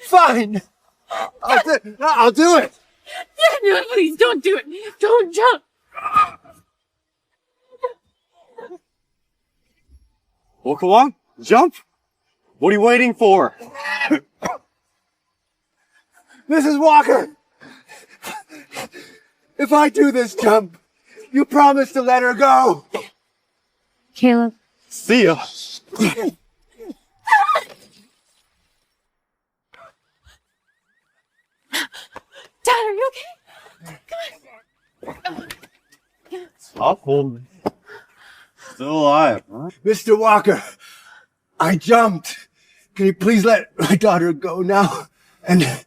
Fine. I'll do it. No, please don't do it. Don't jump. Well, come on, jump. What are you waiting for? Mrs. Walker, if I do this jump, you promise to let her go. Caleb. See ya. Dad, are you okay? Come on. Stop holding me. Still alive, huh? Mr. Walker, I jumped. Can you please let my daughter go now? And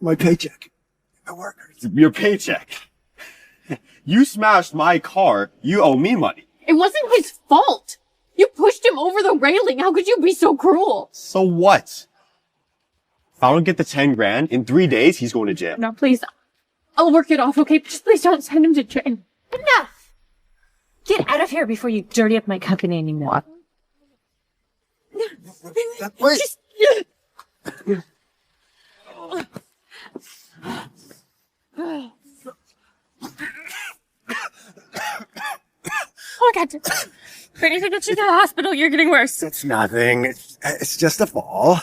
my paycheck. My workers. Your paycheck? You smashed my car. You owe me money. It wasn't his fault. You pushed him over the railing. How could you be so cruel? So what? If I don't get the 10 grand, in 3 days, he's going to jail. No, please. I'll work it off, okay? Just please don't send him to jail. Enough! Get out of here before you dirty up my company anymore. Wait. Just... Oh my God. We need to get you to the hospital. You're getting worse. It's nothing. It's just a fall.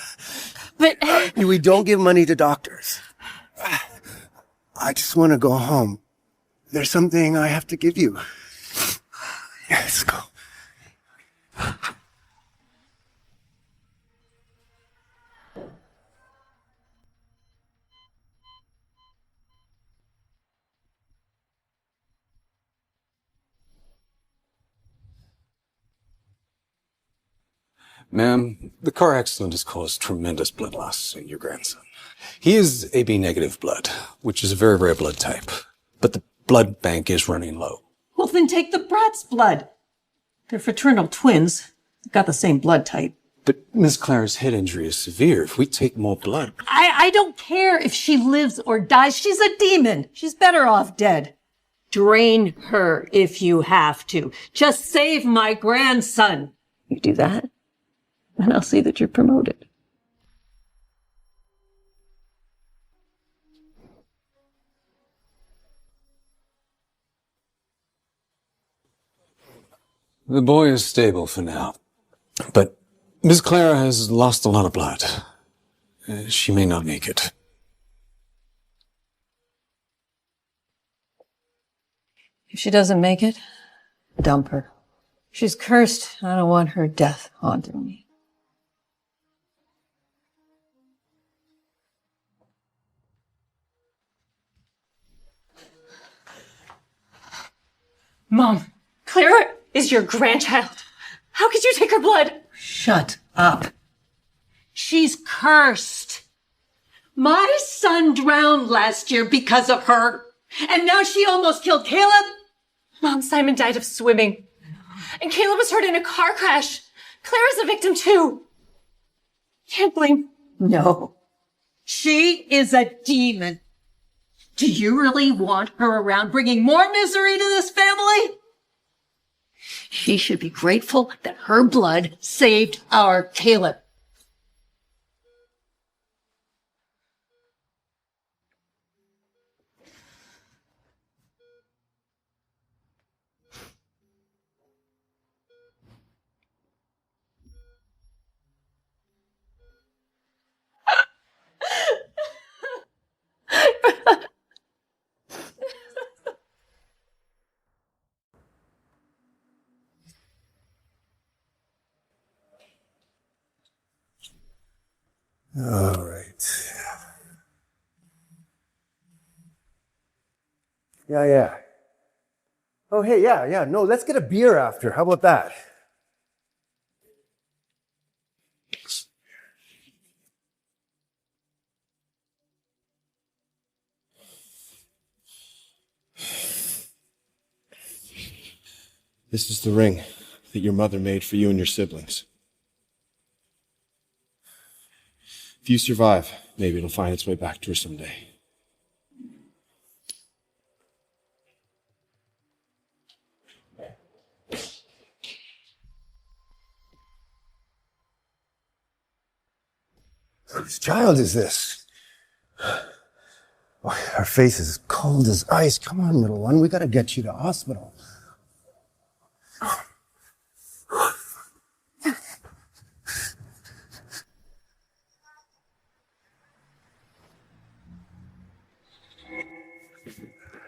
But... We don't give money to doctors. I just want to go home. There's something I have to give you. Let's go. Ma'am, the car accident has caused tremendous blood loss in your grandson. He is AB negative blood, which is a very rare blood type, but the blood bank is running low. Well, then take the brat's blood. They're fraternal twins. They've got the same blood type. But Miss Clara's head injury is severe. If we take more blood... I don't care if she lives or dies. She's a demon. She's better off dead. Drain her if you have to. Just save my grandson. You do that, and I'll see that you're promoted. The boy is stable for now, but Miss Clara has lost a lot of blood. She may not make it. If she doesn't make it, dump her. She's cursed. I don't want her death haunting me. Mom, Clara is your grandchild. How could you take her blood? Shut up. She's cursed. My son drowned last year because of her, and now she almost killed Caleb. Mom, Simon died of swimming. And Caleb was hurt in a car crash. Clara's a victim too. Can't blame. No. She is a demon. Do you really want her around bringing more misery to this family? She should be grateful that her blood saved our Caleb. All right. Yeah. Oh, hey, yeah. No, let's get a beer after. How about that? This is the ring that your mother made for you and your siblings. If you survive, maybe it'll find its way back to her someday. Whose child is this? Oh, her face is cold as ice. Come on, little one. We gotta get you to hospital.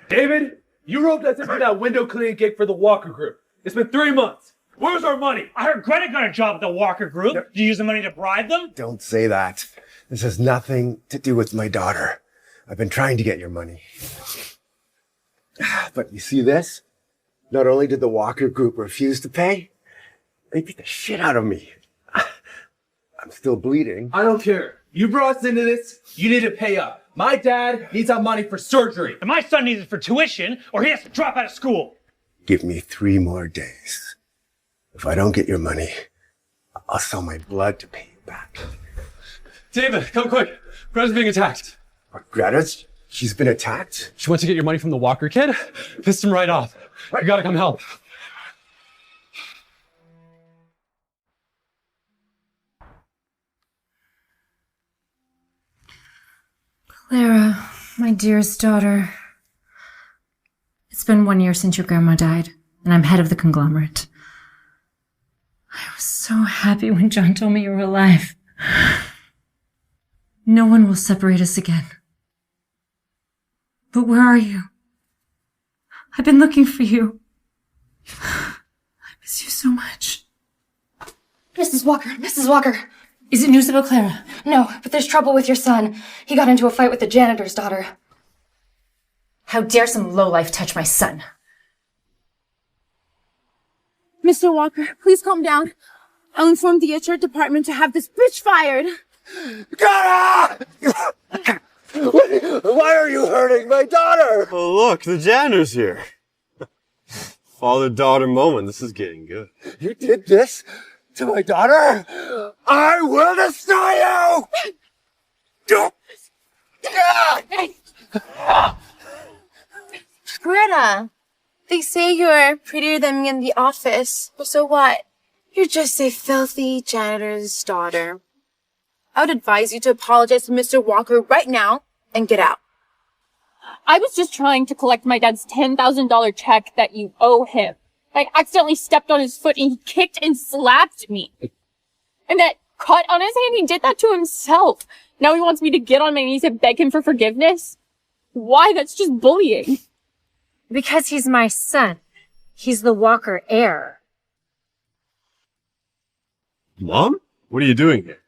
David, you roped us into that window cleaning gig for the Walker Group. It's been 3 months. Where's our money? I heard Greta got a job at the Walker Group. Did you use the money to bribe them? Don't say that. This has nothing to do with my daughter. I've been trying to get your money. But you see this? Not only did the Walker Group refuse to pay, they beat the shit out of me. I'm still bleeding. I don't care. You brought us into this. You need to pay up. My dad needs our money for surgery. And my son needs it for tuition, or he has to drop out of school. Give me 3 more days. If I don't get your money, I'll sell my blood to pay you back. David, come quick. Greta's being attacked. What, Greta's? She's been attacked? She went to get your money from the Walker kid. Pissed him right off. You gotta come help. Clara, my dearest daughter. It's been 1 year since your grandma died, and I'm head of the conglomerate. I was so happy when John told me you were alive. No one will separate us again. But where are you? I've been looking for you. I miss you so much. Mrs. Walker. Is it news about Clara? No, but there's trouble with your son. He got into a fight with the janitor's daughter. How dare some lowlife touch my son? Mr. Walker, please calm down. I'll inform the HR department to have this bitch fired. Clara! Why are you hurting my daughter? Oh, look, the janitor's here. Father-daughter moment. This is getting good. You did this to my daughter? I will destroy you! Greta, they say you're prettier than me in the office. So what? You're just a filthy janitor's daughter. I would advise you to apologize to Mr. Walker right now and get out. I was just trying to collect my dad's $10,000 check that you owe him. I accidentally stepped on his foot and he kicked and slapped me. And that cut on his hand, he did that to himself. Now he wants me to get on my knees and beg him for forgiveness? Why? That's just bullying. Because he's my son. He's the Walker heir. Mom? What are you doing here?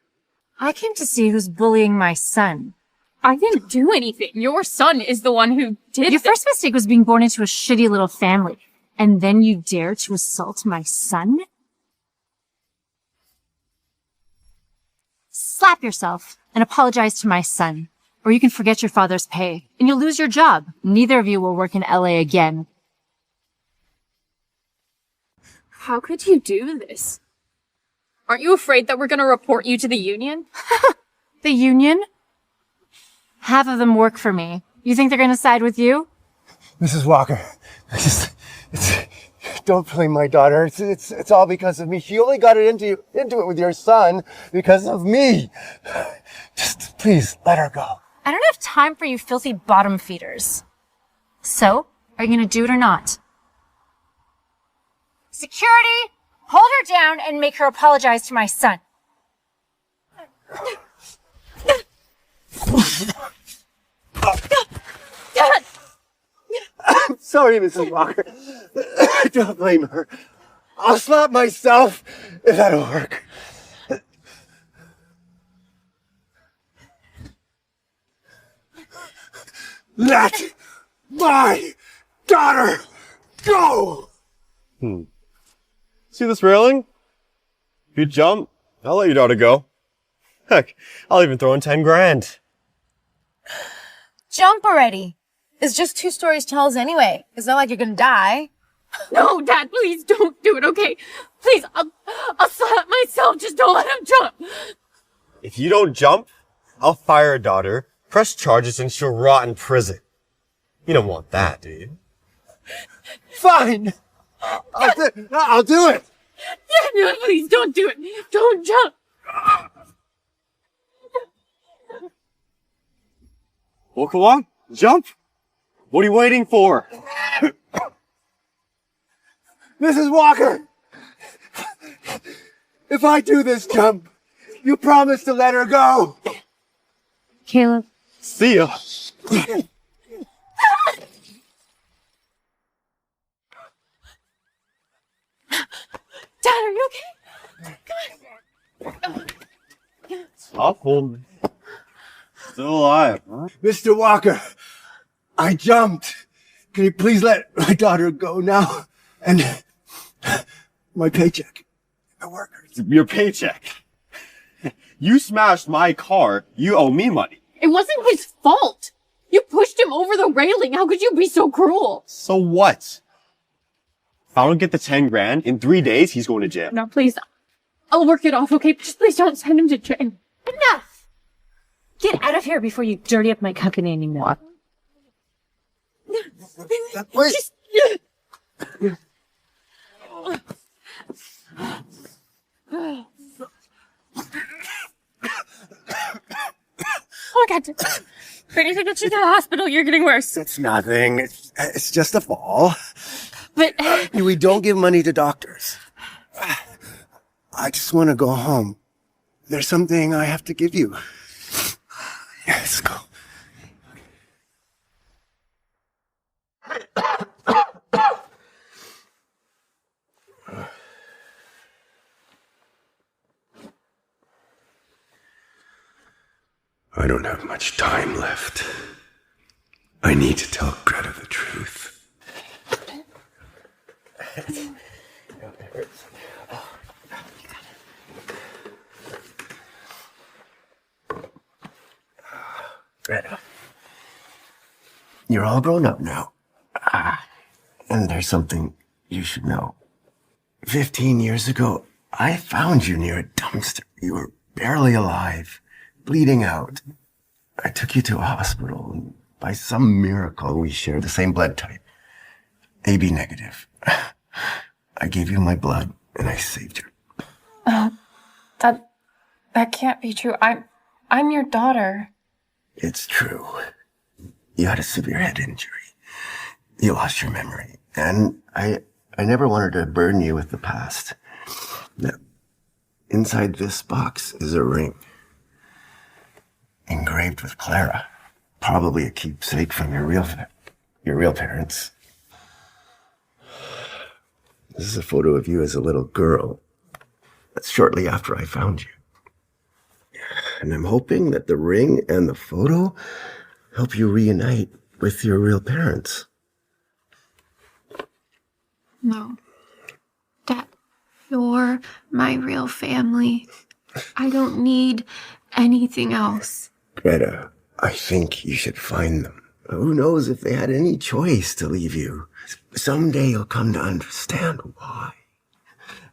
I came to see who's bullying my son. I didn't do anything. Your son is the one who did Your first mistake was being born into a shitty little family. And then you dare to assault my son? Slap yourself and apologize to my son. Or you can forget your father's pay, and you'll lose your job. Neither of you will work in LA again. How could you do this? Aren't you afraid that we're going to report you to the union? The union? Half of them work for me. You think they're gonna side with you? Mrs. Walker, don't blame my daughter. It's all because of me. She only got into it with your son because of me. Just please let her go. I don't have time for you filthy bottom feeders. So, are you gonna do it or not? Security, hold her down and make her apologize to my son. I'm sorry, Mrs. Walker. Don't blame her. I'll slap myself if that'll work. Let my daughter go! See this railing? If you jump, I'll let your daughter go. Heck, I'll even throw in 10 grand. Jump already. It's just 2 stories talls anyway. It's not like you're gonna die. No, Dad, please don't do it, okay? Please, I'll slap myself. Just don't let him jump. If you don't jump, I'll fire your daughter, press charges, and she'll rot in prison. You don't want that, do you? Fine. I'll do it. Yeah, no, please don't do it. Don't jump. Well, come on, jump. What are you waiting for? Mrs. Walker! If I do this jump, you promise to let her go. Caleb. See ya. Dad, are you okay? Stop holding me. Still alive, huh? Mr. Walker, I jumped. Can you please let my daughter go now? And my paycheck. My workers. Your paycheck. You smashed my car. You owe me money. It wasn't his fault. You pushed him over the railing. How could you be so cruel? So what? If I don't get the 10 grand, in 3 days, he's going to jail. No, please. I'll work it off, okay? Just please don't send him to jail. Enough! Get out of here before you dirty up my company anymore. Wait. Just... Oh my God. If anything gets you to the hospital, you're getting worse. It's nothing. It's just a fall. But... We don't give money to doctors. I just want to go home. There's something I have to give you. Let's go. I don't have much time left. I need to tell Greta the truth. Greta, you're all grown up now. And there's something you should know. 15 years ago, I found you near a dumpster. You were barely alive, bleeding out. I took you to a hospital, and by some miracle, we share the same blood type. AB negative. I gave you my blood, and I saved you. That can't be true. I'm your daughter. It's true. You had a severe head injury. You lost your memory. And I never wanted to burden you with the past. Now, inside this box is a ring. Engraved with Clara. Probably a keepsake from your real parents. This is a photo of you as a little girl. That's shortly after I found you. And I'm hoping that the ring and the photo help you reunite with your real parents. No. Dad, you're my real family. I don't need anything else. Greta, I think you should find them. Who knows if they had any choice to leave you. Someday you'll come to understand why.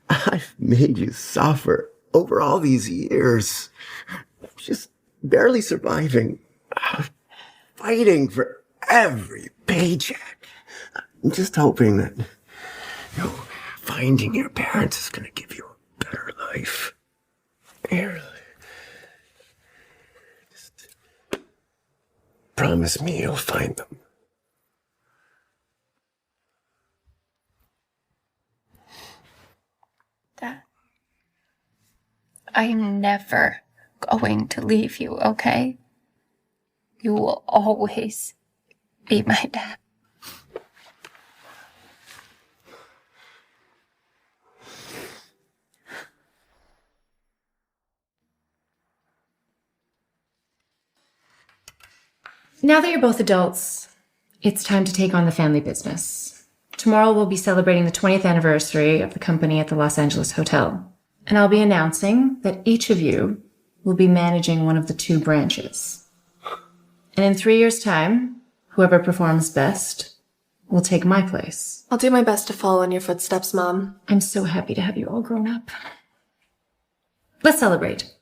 I've made you suffer over all these years. Just barely surviving. Fighting for every paycheck. I'm just hoping that, finding your parents is going to give you a better life. Here. Just promise me you'll find them. Dad, I'm never going to leave you, okay? You will always be my dad. Now that you're both adults, it's time to take on the family business. Tomorrow we'll be celebrating the 20th anniversary of the company at the Los Angeles Hotel. And I'll be announcing that each of you will be managing one of the 2 branches. And in 3 years' time, whoever performs best will take my place. I'll do my best to follow in your footsteps, Mom. I'm so happy to have you all grown up. Let's celebrate.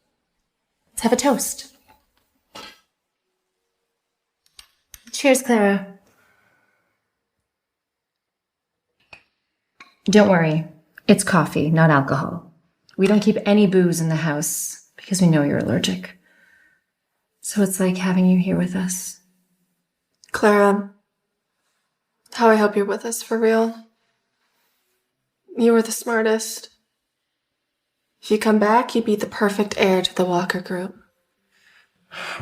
Let's have a toast. Cheers, Clara. Don't worry. It's coffee, not alcohol. We don't keep any booze in the house because we know you're allergic. So it's like having you here with us. Clara, how I hope you're with us for real. You were the smartest. If you come back, you'd be the perfect heir to the Walker Group.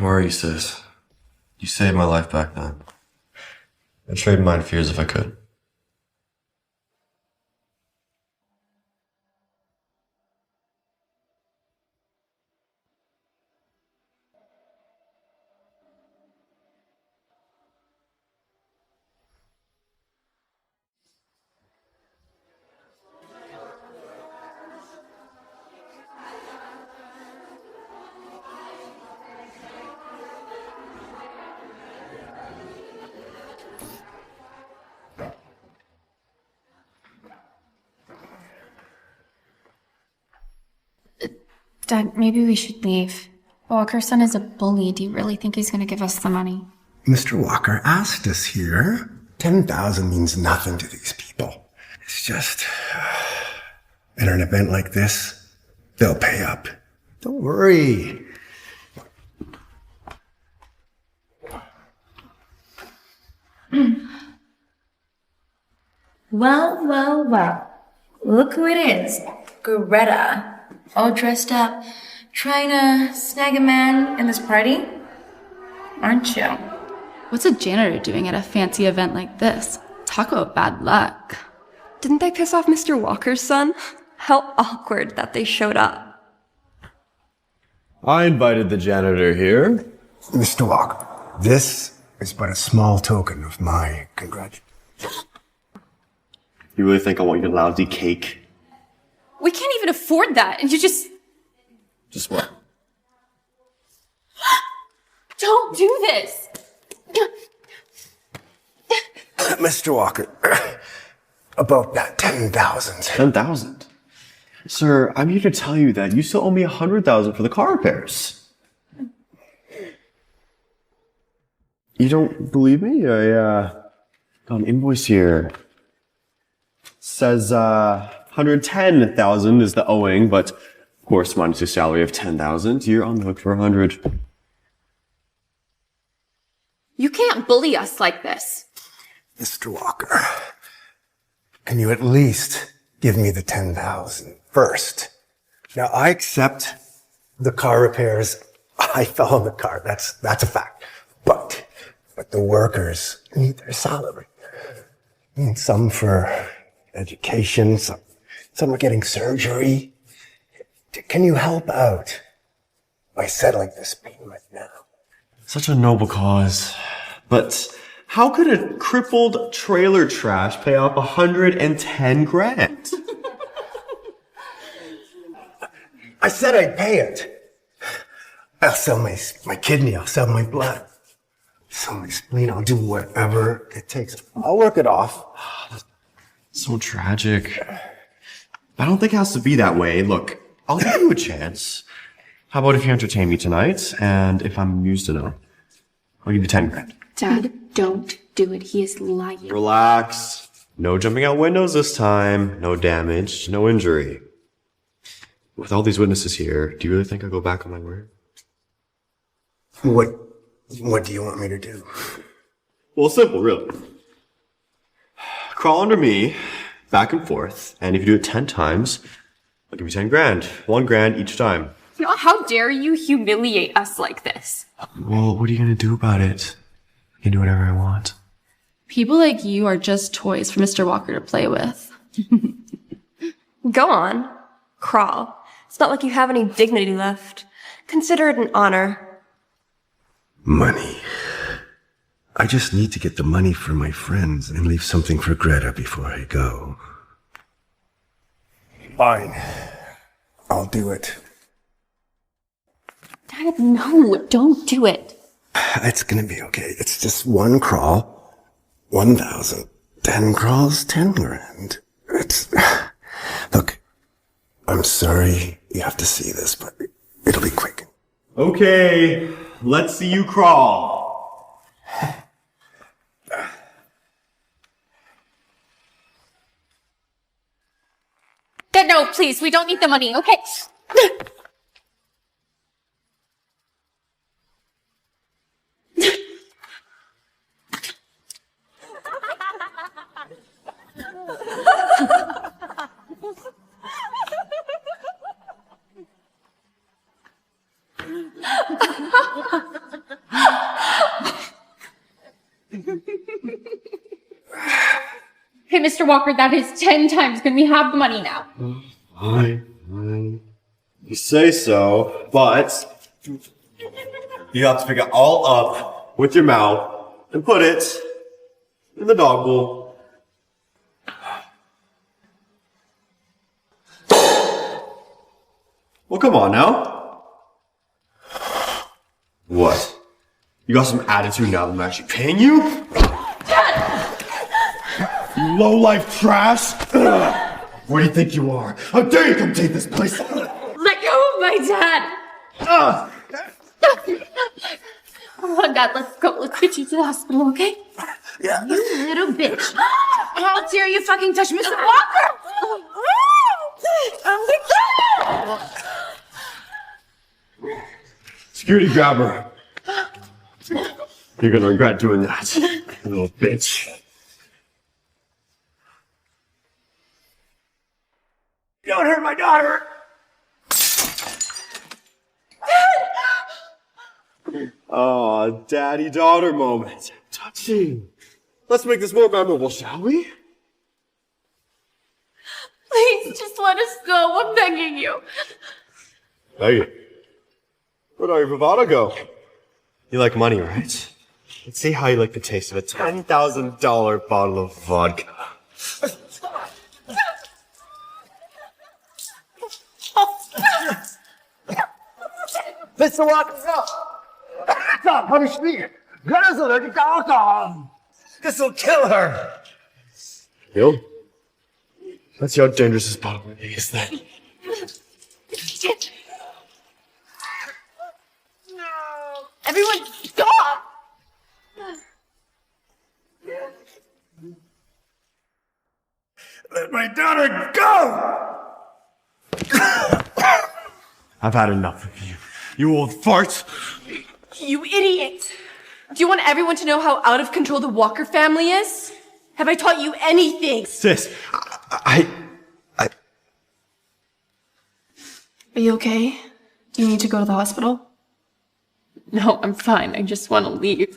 Where are you, sis? You saved my life back then. I'd trade mine for yours if I could. Dad, maybe we should leave. Walker's son is a bully. Do you really think he's gonna give us the money? Mr. Walker asked us here. 10,000 means nothing to these people. It's just, at an event like this, they'll pay up. Don't worry. Well. Look who it is. Greta. All dressed up, trying to snag a man in this party? Aren't you? What's a janitor doing at a fancy event like this? Talk about bad luck. Didn't they piss off Mr. Walker's son? How awkward that they showed up. I invited the janitor here. Mr. Walker, this is but a small token of my congratulations. You really think I want your lousy cake? We can't even afford that, and you just... Just what? Don't do this! Mr. Walker, about that 10,000. 10,000? Sir, I'm here to tell you that you still owe me 100,000 for the car repairs. You don't believe me? I got an invoice here. Says 110,000 is the owing, but of course minus your salary of 10,000, you're on the hook for 100. You can't bully us like this. Mr. Walker, can you at least give me the 10,000 first? Now, I accept the car repairs. I fell on the car. That's a fact. But the workers need their salary. Some for education, some are getting surgery. Can you help out by settling this payment now? Such a noble cause. But how could a crippled trailer trash pay off 110 grand? I said I'd pay it. I'll sell my kidney, I'll sell my blood. Sell my spleen, I'll do whatever it takes. I'll work it off. So tragic. I don't think it has to be that way. Look, I'll give you a chance. How about if you entertain me tonight, and if I'm amused enough, I'll give you 10 grand. Dad, don't do it. He is lying. Relax. No jumping out windows this time. No damage. No injury. With all these witnesses here, do you really think I'll go back on my word? What do you want me to do? Well, simple, really. Crawl under me, back and forth, and if you do it 10 times, I'll give you 10 grand. 1 grand each time. You know, how dare you humiliate us like this? Well, what are you gonna do about it? I can do whatever I want. People like you are just toys for Mr. Walker to play with. Go on. Crawl. It's not like you have any dignity left. Consider it an honor. Money. I just need to get the money for my friends and leave something for Greta before I go. Fine. I'll do it. Dad, no, don't do it. It's gonna be okay. It's just 1 crawl, 1,000. 10 crawls, 10 grand. Look, I'm sorry you have to see this, but it'll be quick. Okay, let's see you crawl. Dad, no, please, we don't need the money, okay? Mr. Walker, that is 10 times. Can we have the money now? Fine. You say so, but you have to pick it all up with your mouth and put it in the dog bowl. Well, come on now. What? You got some attitude now that I'm actually paying you? You low-life trash! What do you think you are? How dare you come take this place? Let go of my dad! Come on, Dad, let's go. Let's get you to the hospital, okay? Yeah. You little bitch. How dare you fucking touch Mr. Walker? Security, grab her. You're gonna regret doing that, you little bitch. Don't hurt my daughter! Oh, daddy-daughter moment. Touching. Let's make this more memorable, shall we? Please, just let us go. I'm begging you. Hey, where'd all your bravado go? You like money, right? Let's see how you like the taste of a $10,000 bottle of vodka. Mr. Walker, no! Stop, punish me! Greta's allergic to alcohol! This'll kill her! Yo? Let's see how dangerous this bottle is then. Everyone, stop! Let my daughter go! I've had enough of you. You old fart! You idiot! Do you want everyone to know how out of control the Walker family is? Have I taught you anything? Sis, Are you okay? Do you need to go to the hospital? No, I'm fine. I just want to leave.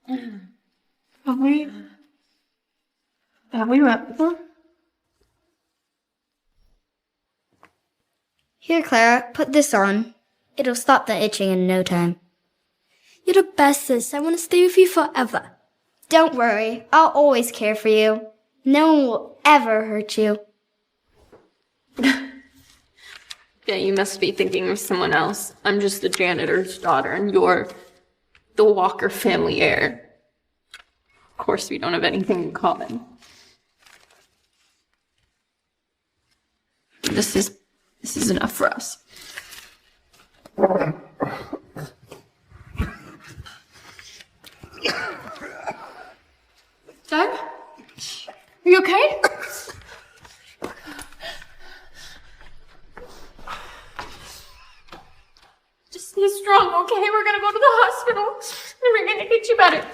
Have we met before? Here, Clara, put this on. It'll stop the itching in no time. You're the best, sis. I want to stay with you forever. Don't worry. I'll always care for you. No one will ever hurt you. Yeah, you must be thinking of someone else. I'm just the janitor's daughter, and you're the Walker family heir. Of course, we don't have anything in common. This is enough for us. Dad? Are you okay? Just stay strong, okay? We're gonna go to the hospital and we're gonna get you better.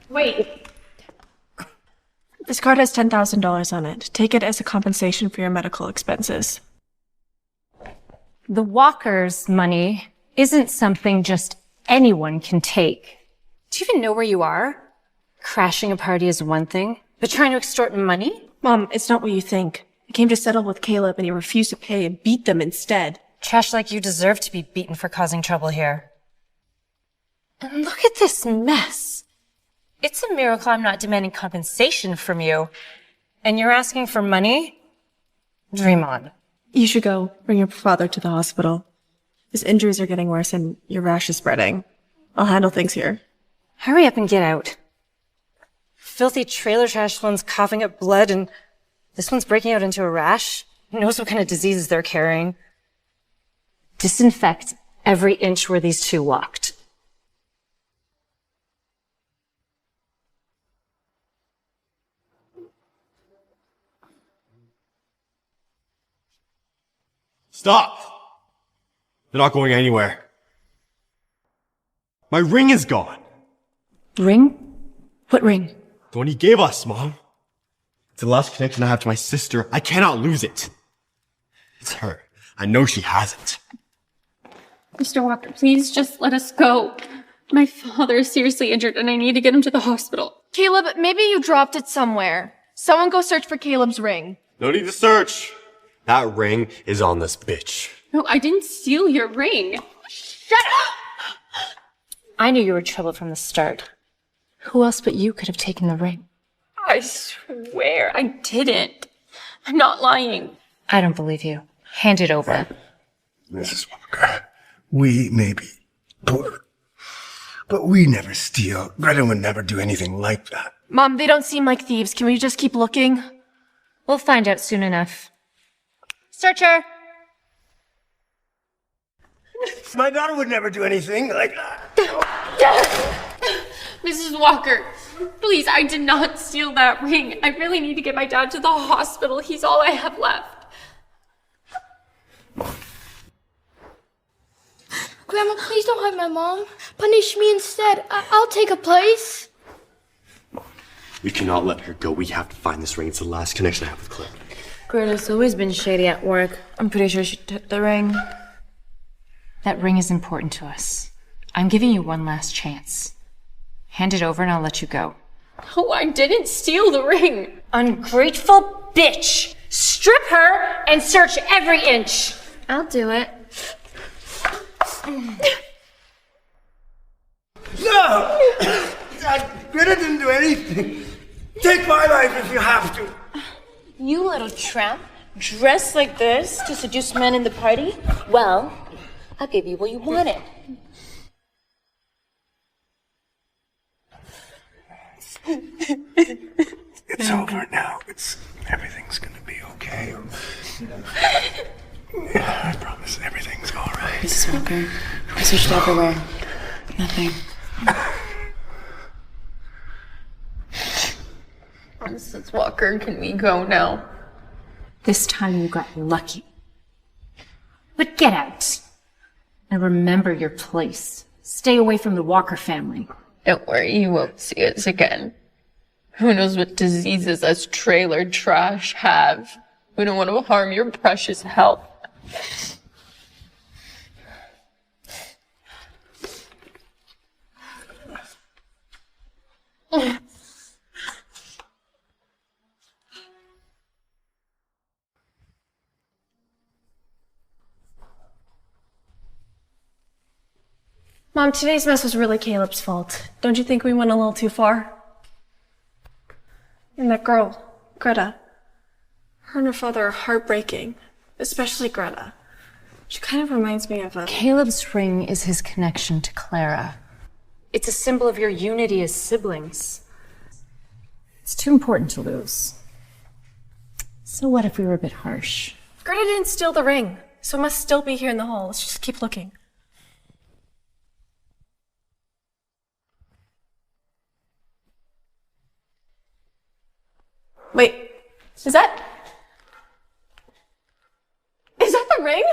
Wait. This card has $10,000 on it. Take it as a compensation for your medical expenses. The Walker's money isn't something just anyone can take. Do you even know where you are? Crashing a party is one thing, but trying to extort money? Mom, it's not what you think. I came to settle with Caleb and he refused to pay and beat them instead. Trash like you deserve to be beaten for causing trouble here. And look at this mess. It's a miracle I'm not demanding compensation from you. And you're asking for money? Dream on. You should go. Bring your father to the hospital. His injuries are getting worse and your rash is spreading. I'll handle things here. Hurry up and get out. Filthy trailer trash one's coughing up blood and this one's breaking out into a rash. Who knows what kind of diseases they're carrying. Disinfect every inch where these two walked. Stop! They're not going anywhere. My ring is gone. Ring? What ring? The one you gave us, Mom. It's the last connection I have to my sister. I cannot lose it. It's her. I know she has it. Mr. Walker, please just let us go. My father is seriously injured and I need to get him to the hospital. Caleb, maybe you dropped it somewhere. Someone go search for Caleb's ring. No need to search. That ring is on this bitch. No, I didn't steal your ring. Shut up! I knew you were trouble from the start. Who else but you could have taken the ring? I swear I didn't. I'm not lying. I don't believe you. Hand it over. Mrs. Walker, we may be poor, but we never steal. Greta would never do anything like that. Mom, they don't seem like thieves. Can we just keep looking? We'll find out soon enough. Searcher! My daughter would never do anything like that. Mrs. Walker, please, I did not steal that ring. I really need to get my dad to the hospital. He's all I have left. Grandma, please don't hurt my mom. Punish me instead. I'll take a place. We cannot let her go. We have to find this ring. It's the last connection I have with Clara. Greta's always been shady at work. I'm pretty sure she took the ring. That ring is important to us. I'm giving you one last chance. Hand it over and I'll let you go. Oh, I didn't steal the ring. Ungrateful bitch! Strip her and search every inch! I'll do it. No! Greta didn't do anything. Take my life if you have to. You little tramp, dressed like this to seduce men in the party? Well, I'll give you what you wanted. It's over now. Everything's gonna be okay. I promise everything's all right. Mrs. Walker, I searched everywhere. Nothing. Mrs. Walker, can we go now? This time you got lucky. But get out. And remember your place. Stay away from the Walker family. Don't worry, you won't see us again. Who knows what diseases us trailer trash have. We don't want to harm your precious health. Mom, today's mess was really Caleb's fault. Don't you think we went a little too far? And that girl, Greta. Her and her father are heartbreaking. Especially Greta. She kind of reminds me of a... Caleb's ring is his connection to Clara. It's a symbol of your unity as siblings. It's too important to lose. So what if we were a bit harsh? Greta didn't steal the ring, so it must still be here in the hole. Let's just keep looking. Wait, is that the ring?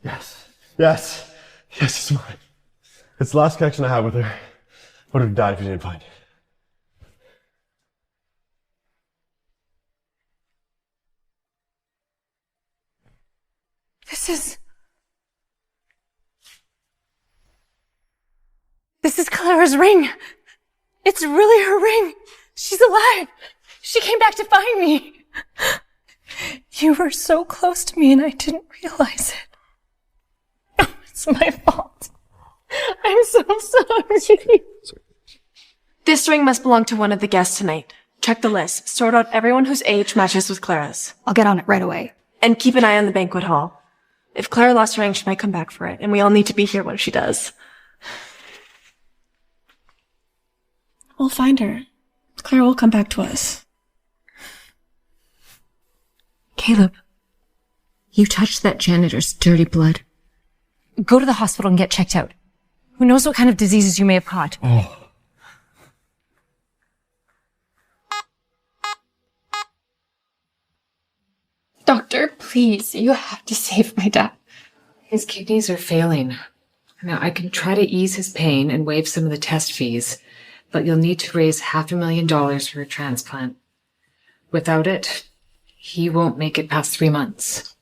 Yes, it's mine. It's the last connection I have with her. Would have died if you didn't find it. This is Clara's ring. It's really her ring. She's alive. She came back to find me. You were so close to me and I didn't realize it. It's my fault. I'm so sorry. This ring must belong to one of the guests tonight. Check the list. Sort out everyone whose age matches with Clara's. I'll get on it right away. And keep an eye on the banquet hall. If Clara lost her ring, she might come back for it, and we all need to be here when she does. We'll find her. Clara will come back to us. Caleb, you touched that janitor's dirty blood. Go to the hospital and get checked out. Who knows what kind of diseases you may have caught. Oh. Doctor, please, you have to save my dad. His kidneys are failing. Now, I can try to ease his pain and waive some of the test fees, but you'll need to raise $500,000 for a transplant. Without it, he won't make it past 3 months.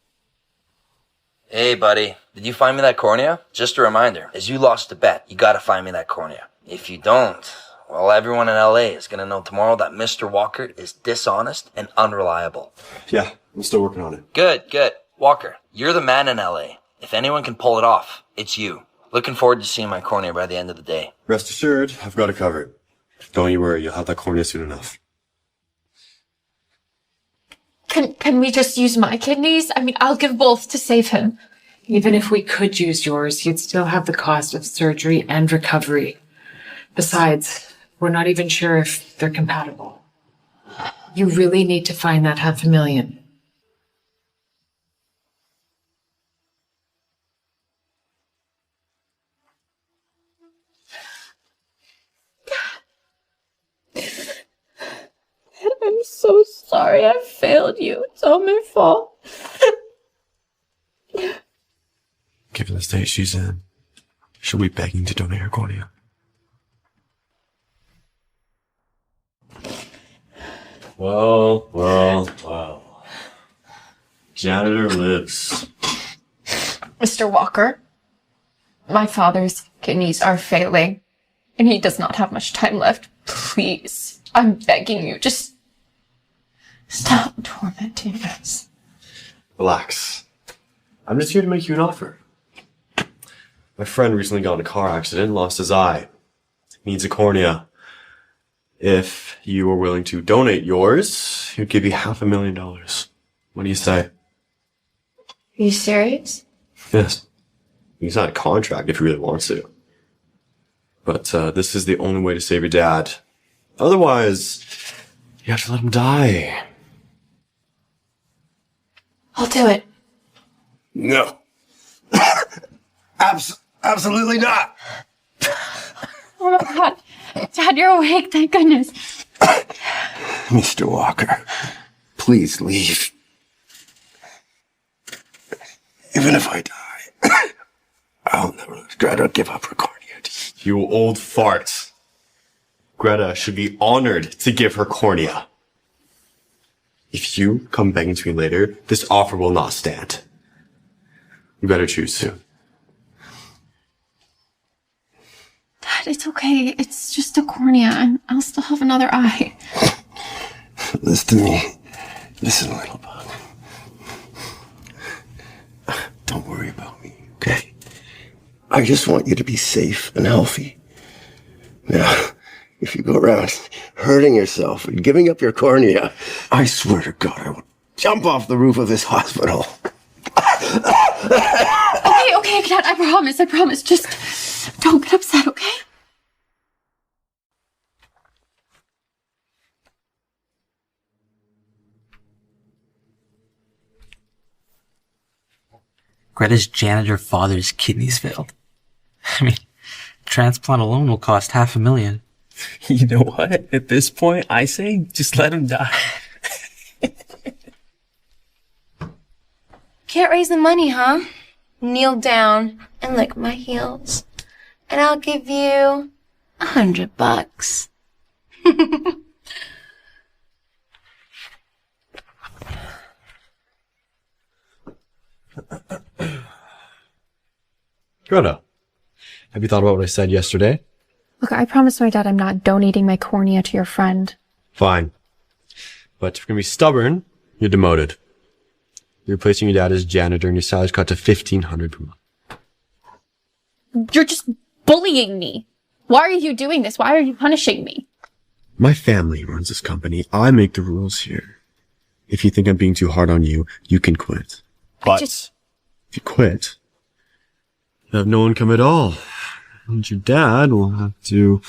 Hey, buddy. Did you find me that cornea? Just a reminder, as you lost a bet, you gotta find me that cornea. If you don't, well, everyone in LA is gonna know tomorrow that Mr. Walker is dishonest and unreliable. Yeah, I'm still working on it. Good. Walker, you're the man in LA. If anyone can pull it off, it's you. Looking forward to seeing my cornea by the end of the day. Rest assured, I've got it covered. Don't you worry, you'll have that cornea soon enough. Can we just use my kidneys? I mean, I'll give both to save him. Even if we could use yours, you'd still have the cost of surgery and recovery. Besides, we're not even sure if they're compatible. You really need to find that $500,000. I'm so sorry I failed you. It's all my fault. Given the state she's in, she'll be begging to donate her cornea. Well. Janitor lives. Mr. Walker, my father's kidneys are failing, and he does not have much time left. Please, I'm begging you, just stop tormenting us. Relax. I'm just here to make you an offer. My friend recently got in a car accident and lost his eye. Needs a cornea. If you were willing to donate yours, he'd give you $500,000. What do you say? Are you serious? Yes. You can sign a contract if you really want to. But this is the only way to save your dad. Otherwise, you have to let him die. I'll do it. No. Absolutely not. Oh my God. Dad, you're awake, thank goodness. Mr. Walker, please leave. Even if I die, I'll never let Greta give up her cornea to you. You old fart. Greta should be honored to give her cornea. If you come begging to me later, this offer will not stand. You better choose soon. Dad, it's okay. It's just a cornea, and I'll still have another eye. Listen to me. Listen, little bug. Don't worry about me, okay? I just want you to be safe and healthy. Now, if you go around hurting yourself and giving up your cornea, I swear to God, I will jump off the roof of this hospital. Okay, Dad, I promise. Just don't get upset, okay? Greta's janitor father's kidneys failed. I mean, transplant alone will cost $500,000. You know what? At this point, I say just let him die. Can't raise the money, huh? Kneel down and lick my heels. And I'll give you $100. Greta, have you thought about what I said yesterday? Look, I promised my dad I'm not donating my cornea to your friend. Fine. But if you're gonna be stubborn, you're demoted. You're replacing your dad as janitor and your salary's cut to $1,500 per month. You're just bullying me. Why are you doing this? Why are you punishing me? My family runs this company. I make the rules here. If you think I'm being too hard on you, you can quit. But if you quit, you have no income at all. And your dad will have to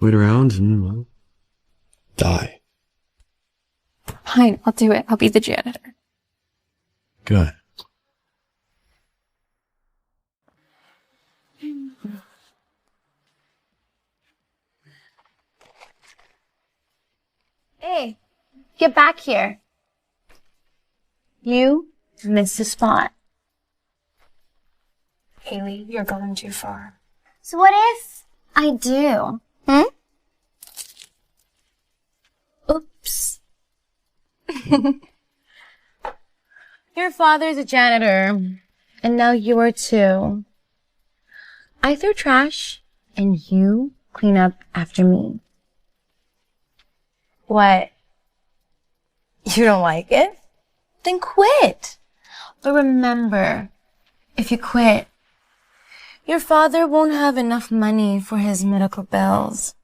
wait around and, well, die. Fine, I'll do it. I'll be the janitor. Good. Hey, get back here. You missed the spot. Haley, you're going too far. So what if I do? Oops. Your father's a janitor, And now you are too. I throw trash, and you clean up after me. What? You don't like it? Then quit. But remember, if you quit, your father won't have enough money for his medical bills.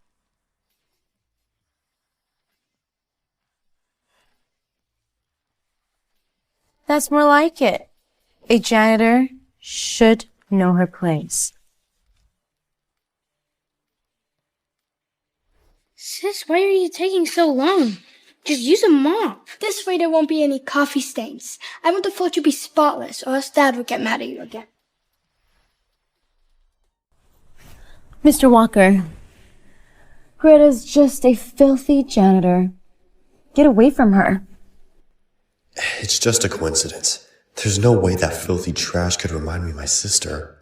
That's more like it. A janitor should know her place. Sis, why are you taking so long? Just use a mop. This way there won't be any coffee stains. I want the floor to be spotless, or else Dad would get mad at you again. Mr. Walker, Greta's just a filthy janitor. Get away from her. It's just a coincidence. There's no way that filthy trash could remind me of my sister.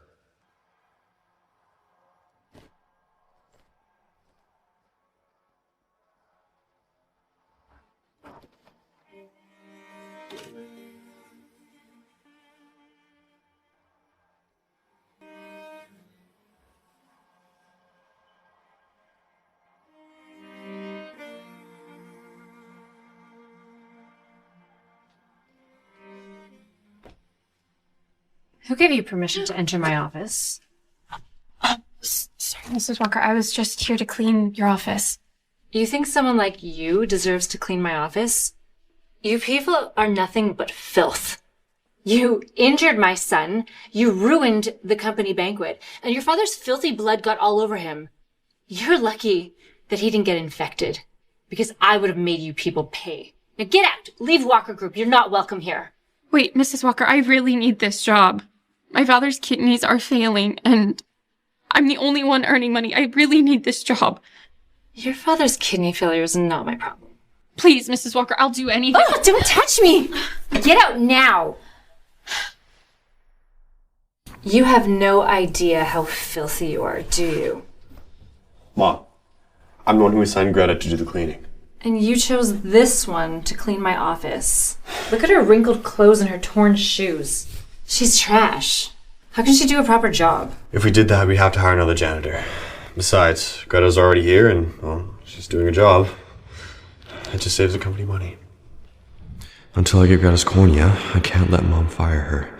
Who gave you permission to enter my office? Sorry, Mrs. Walker. I was just here to clean your office. You think someone like you deserves to clean my office? You people are nothing but filth. You injured my son, you ruined the company banquet, and your father's filthy blood got all over him. You're lucky that he didn't get infected, because I would have made you people pay. Now get out! Leave Walker Group. You're not welcome here. Wait, Mrs. Walker, I really need this job. My father's kidneys are failing, and I'm the only one earning money. I really need this job. Your father's kidney failure is not my problem. Please, Mrs. Walker, I'll do anything. Oh, don't touch me! Get out now! You have no idea how filthy you are, do you? Mom, I'm the one who assigned Greta to do the cleaning. And you chose this one to clean my office. Look at her wrinkled clothes and her torn shoes. She's trash. How can she do a proper job? If we did that, we'd have to hire another janitor. Besides, Greta's already here and, well, she's doing a job. It just saves the company money. Until I get Greta's cornea, I can't let Mom fire her,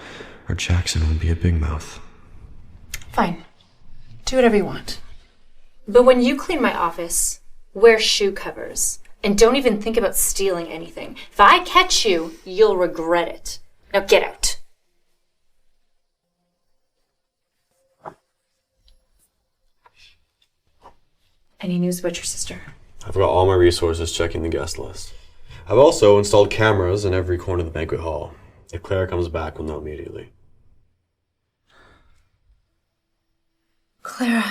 or Jackson will be a big mouth. Fine. Do whatever you want. But when you clean my office, wear shoe covers. And don't even think about stealing anything. If I catch you, you'll regret it. Now get out. Any news about your sister? I've got all my resources checking the guest list. I've also installed cameras in every corner of the banquet hall. If Clara comes back, we'll know immediately. Clara.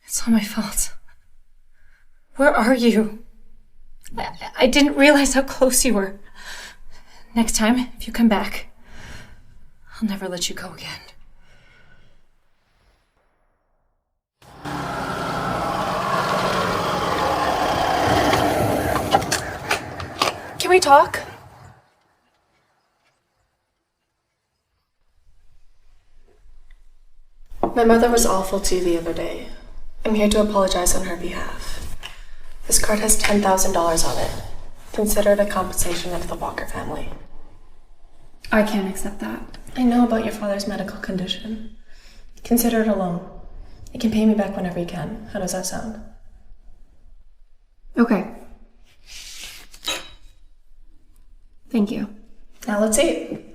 It's all my fault. Where are you? I didn't realize how close you were. Next time, if you come back, I'll never let you go again. Can we talk? My mother was awful to you the other day. I'm here to apologize on her behalf. This card has $10,000 on it. Consider it a compensation of the Walker family. I can't accept that. I know about your father's medical condition. Consider it a loan. You can pay me back whenever you can. How does that sound? Okay. Thank you. Now let's eat.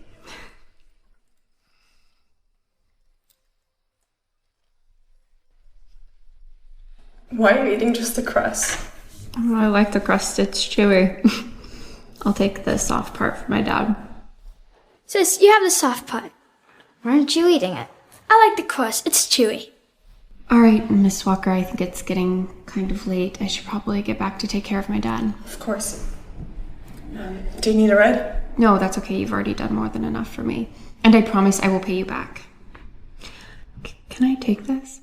Why are you eating just the crust? Oh, I like the crust. It's chewy. I'll take the soft part for my dad. Sis, you have the soft part. Why aren't you eating it? I like the crust. It's chewy. All right, Miss Walker, I think it's getting kind of late. I should probably get back to take care of my dad. Of course. Do you need a ride? No, that's okay. You've already done more than enough for me. And I promise I will pay you back. Can I take this?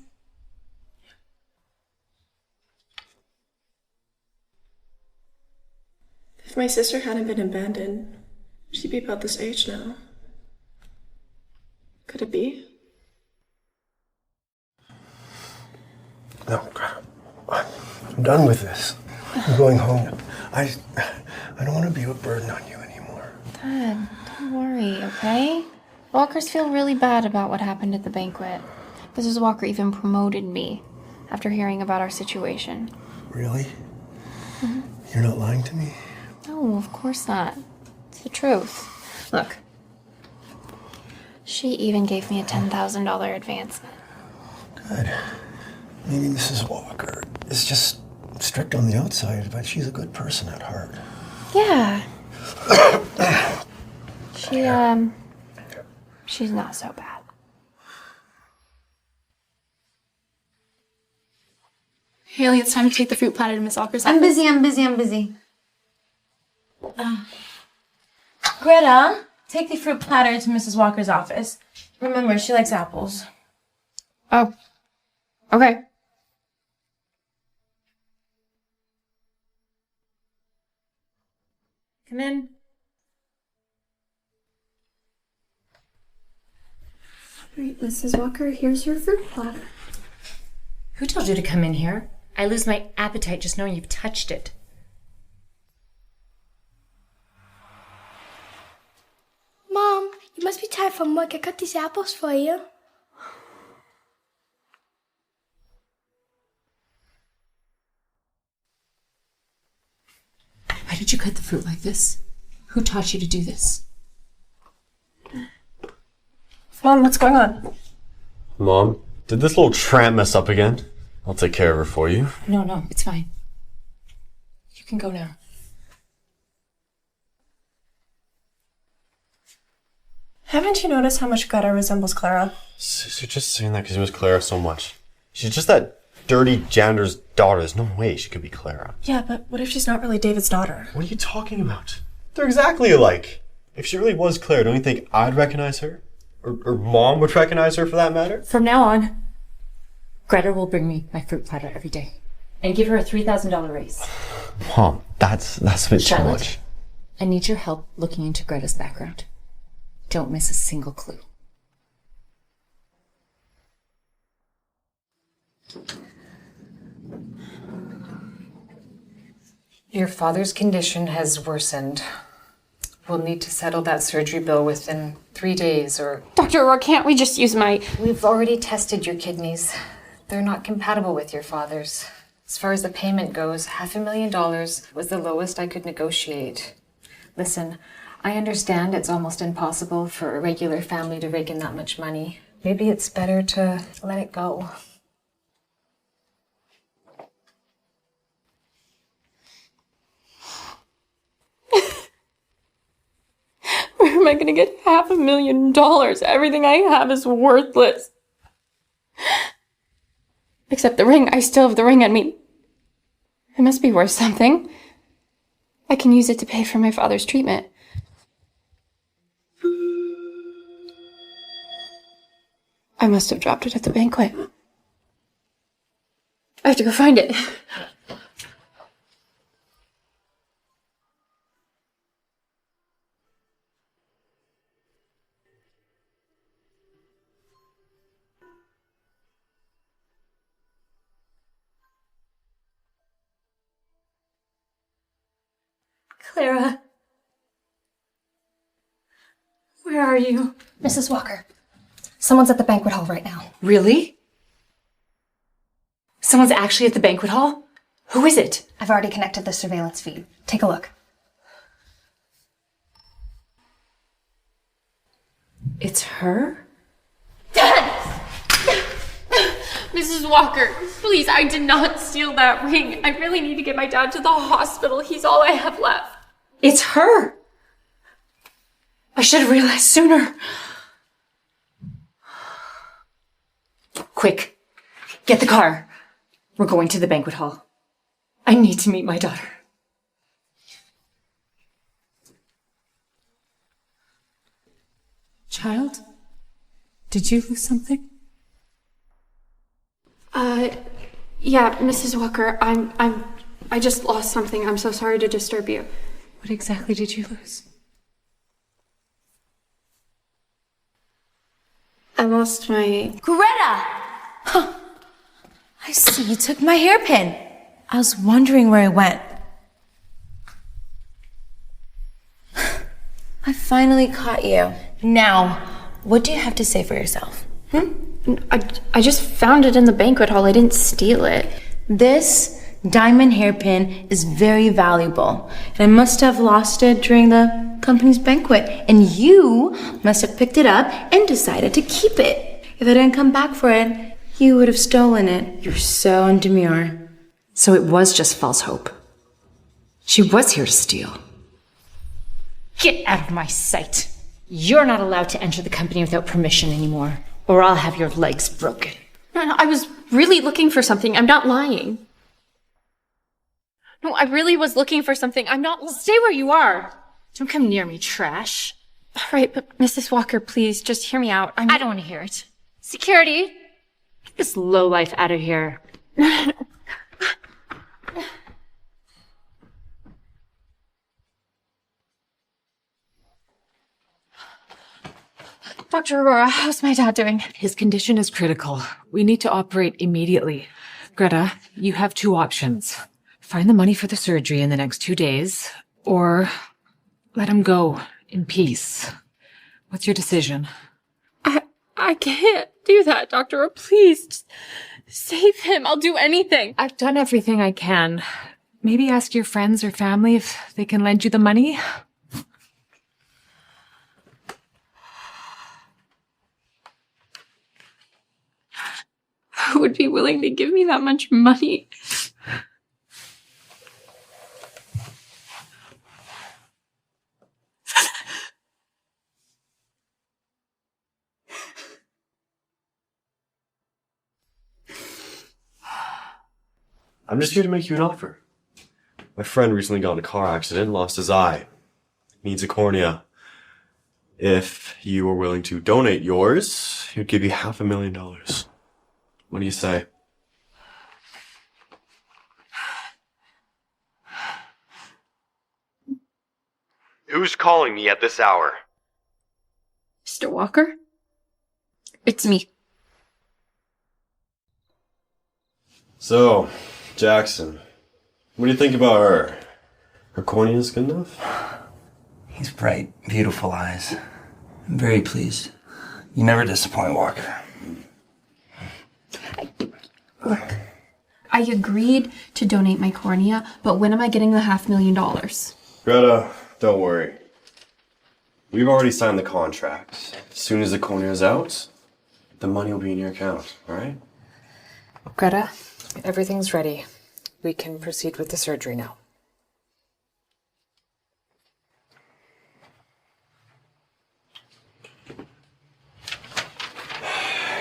If my sister hadn't been abandoned, she'd be about this age now. Could it be? No, Greta. I'm done with this. I'm going home. I don't want to be a burden on you anymore. Dad, don't worry, okay? Walkers feel really bad about what happened at the banquet. Mrs. Walker even promoted me after hearing about our situation. Really? You're not lying to me? No, of course not. It's the truth. Look. She even gave me a $10,000 advancement. Good. Maybe Mrs. Walker is just strict on the outside, but she's a good person at heart. Yeah. She's not so bad. Haley, it's time to take the fruit platter to Miss Walker's I'm office. busy. Greta, take the fruit platter to Mrs. Walker's office. Remember, she likes apples. Oh. Okay. Come in. Right, Mrs. Walker, here's your fruit platter. Who told you to come in here? I lose my appetite just knowing you've touched it. Mom, you must be tired from work. I cut these apples for you. Why did you cut the fruit like this? Who taught you to do this? Mom, what's going on? Mom, did this little tramp mess up again? I'll take care of her for you. No, it's fine. You can go now. Haven't you noticed how much Greta resembles Clara? Sis, you're just saying that because you miss Clara so much. She's just that dirty janitor's daughter. There's no way she could be Clara. Yeah, but what if she's not really David's daughter? What are you talking about? They're exactly alike. If she really was Clara, don't you think I'd recognize her? Or Mom would recognize her for that matter? From now on, Greta will bring me my fruit platter every day. And give her a $3,000 raise. Mom, that's a bit too Charlotte, much. I need your help looking into Greta's background. Don't miss a single clue. Your father's condition has worsened. We'll need to settle that surgery bill within 3 days or... Dr. O'Rourke, can't we just use my... We've already tested your kidneys. They're not compatible with your father's. As far as the payment goes, $500,000 was the lowest I could negotiate. Listen, I understand it's almost impossible for a regular family to rake in that much money. Maybe it's better to let it go. Where am I going to get $500,000? Everything I have is worthless. Except the ring. I still have the ring on me. It must be worth something. I can use it to pay for my father's treatment. I must have dropped it at the banquet. I have to go find it. Clara. Where are you? Mrs. Walker, someone's at the banquet hall right now. Really? Someone's actually at the banquet hall? Who is it? I've already connected the surveillance feed. Take a look. It's her? Mrs. Walker, please, I did not steal that ring. I really need to get my dad to the hospital. He's all I have left. It's her! I should have realized sooner. Quick, get the car. We're going to the banquet hall. I need to meet my daughter. Child? Did you lose something? Yeah, Mrs. Walker, I just lost something. I'm so sorry to disturb you. What exactly did you lose? lost my... Greta! Huh. I see you took my hairpin. I was wondering where it went. I finally caught you. Now, what do you have to say for yourself? I just found it in the banquet hall. I didn't steal it. This diamond hairpin is very valuable, and I must have lost it during the company's banquet, and you must have picked it up and decided to keep it. If I didn't come back for it, you would have stolen it. You're so undemure. So it was just false hope. She was here to steal. Get out of my sight. You're not allowed to enter the company without permission anymore, or I'll have your legs broken. No, I was really looking for something. I'm not lying. No, I really was looking for something. I'm not... Stay where you are. Don't come near me, trash. All right, but Mrs. Walker, please, just hear me out. I don't want to hear it. Security! Get this lowlife out of here. Dr. Aurora, how's my dad doing? His condition is critical. We need to operate immediately. Greta, you have two options. Find the money for the surgery in the next 2 days, or let him go in peace. What's your decision? I can't do that, Doctor. Please, just save him. I'll do anything. I've done everything I can. Maybe ask your friends or family if they can lend you the money. Who would be willing to give me that much money? I'm just here to make you an offer. My friend recently got in a car accident and lost his eye. Needs a cornea. If you were willing to donate yours, he'd give you $500,000. What do you say? Who's calling me at this hour? Mr. Walker? It's me. So, Jackson, what do you think about her? Her cornea is good enough? He's bright, beautiful eyes. I'm very pleased. You never disappoint, Walker. Look, I agreed to donate my cornea, but when am I getting the $500,000? Greta, don't worry. We've already signed the contract. As soon as the cornea is out, the money will be in your account, alright? Greta, everything's ready. We can proceed with the surgery now.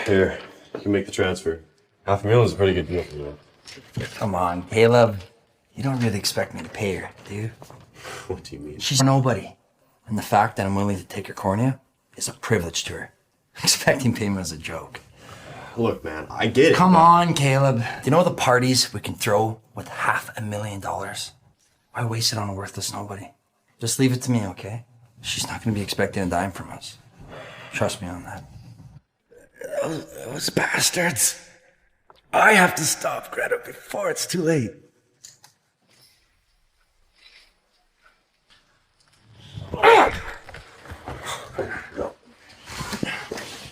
Here, you can make the transfer. $500,000 is a pretty good deal for you. Come on, Caleb. You don't really expect me to pay her, do you? What do you mean? She's nobody. And the fact that I'm willing to take her cornea is a privilege to her. Expecting payment is a joke. Look, man, I get it. Come on, Caleb. Do you know the parties we can throw with $500,000? Why waste it on a worthless nobody? Just leave it to me, okay? She's not going to be expecting a dime from us. Trust me on that. Those bastards. I have to stop Greta before it's too late.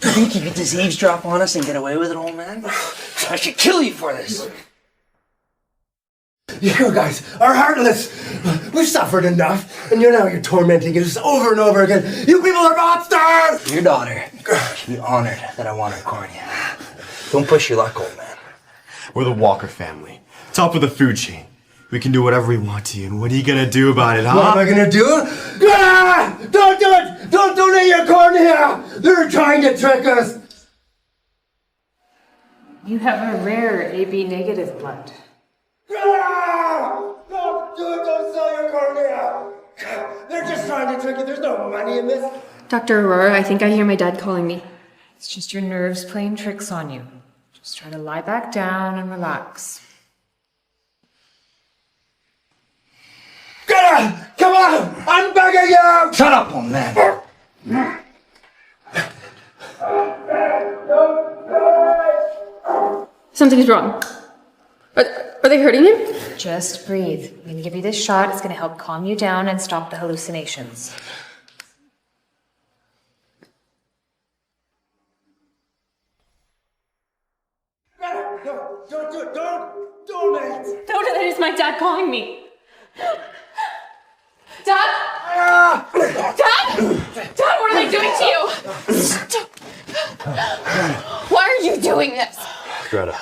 You think you could just eavesdrop on us and get away with it, old man? I should kill you for this. You guys are heartless. We've suffered enough, and you're tormenting us over and over again. You people are monsters! Your daughter should be honored that I want her cornea. Don't push your luck, old man. We're the Walker family. Top of the food chain. We can do whatever we want to you, and what are you gonna do about it, huh? What am I gonna do? Ah! Don't do it! Don't donate your cornea! They're trying to trick us! You have a rare AB negative blood. Ah! Don't do it! Don't sell your cornea! They're just trying to trick you. There's no money in this. Dr. Aurora, I think I hear my dad calling me. It's just your nerves playing tricks on you. Just try to lie back down and relax. Greta! Come on! I'm begging you! Shut up, old man. Something's wrong. Are they hurting him? Just breathe. I'm gonna give you this shot. It's gonna help calm you down and stop the hallucinations. Don't, that is my dad calling me. Dad? Dad? Dad, what are they doing to you? Stop. Why are you doing this? Greta,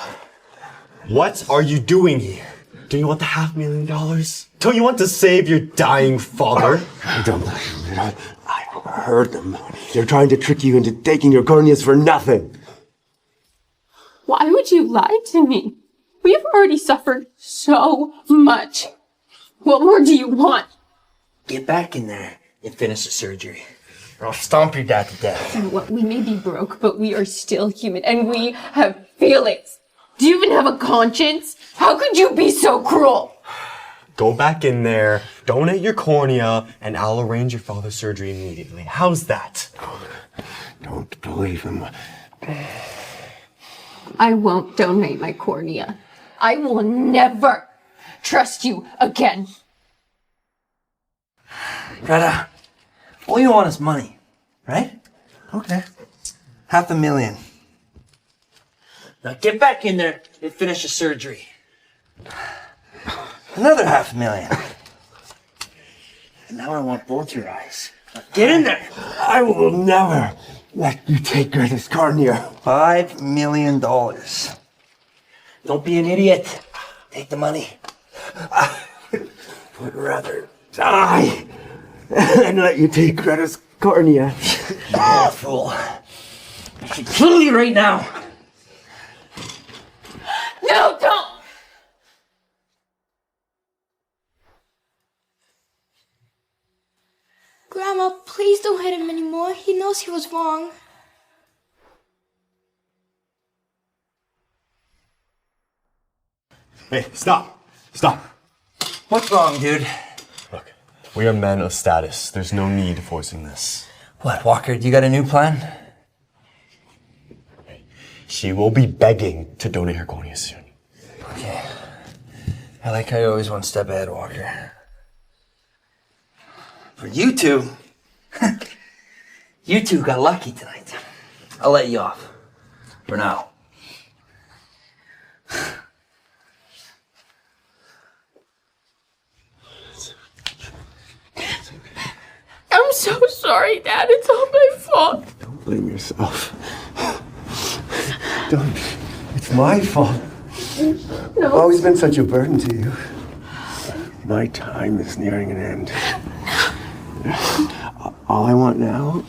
what are you doing here? Do you want the $500,000? Don't you want to save your dying father? I don't believe it. I heard them. They're trying to trick you into taking your corneas for nothing. Why would you lie to me? We have already suffered so much. What more do you want? Get back in there and finish the surgery, or I'll stomp your dad to death. You know what? We may be broke, but we are still human, and we have feelings. Do you even have a conscience? How could you be so cruel? Go back in there, donate your cornea, and I'll arrange your father's surgery immediately. How's that? Don't believe him. I won't donate my cornea. I will never trust you again. Greta, all you want is money, right? Okay. $500,000. Now get back in there and finish the surgery. Another $500,000. And now I want both your eyes. Now get in there. I will never let you take Greta's cornea. $5 million. Don't be an idiot. Take the money. I would rather die than let you take Greta's cornea. Oh, fool. I should kill you right now. No, don't! Grandma, please don't hit him anymore. He knows he was wrong. Hey, stop. Stop. What's wrong, dude? Look, we are men of status. There's no need to forcing this. What, Walker, do you got a new plan? She will be begging to donate her cornea soon. Okay. I like how you're always one step ahead, Walker. For you two, you two got lucky tonight. I'll let you off. For now. I'm so sorry, Dad. It's all my fault. Don't blame yourself. Don't. It's my fault. No. I've always been such a burden to you. My time is nearing an end. All I want now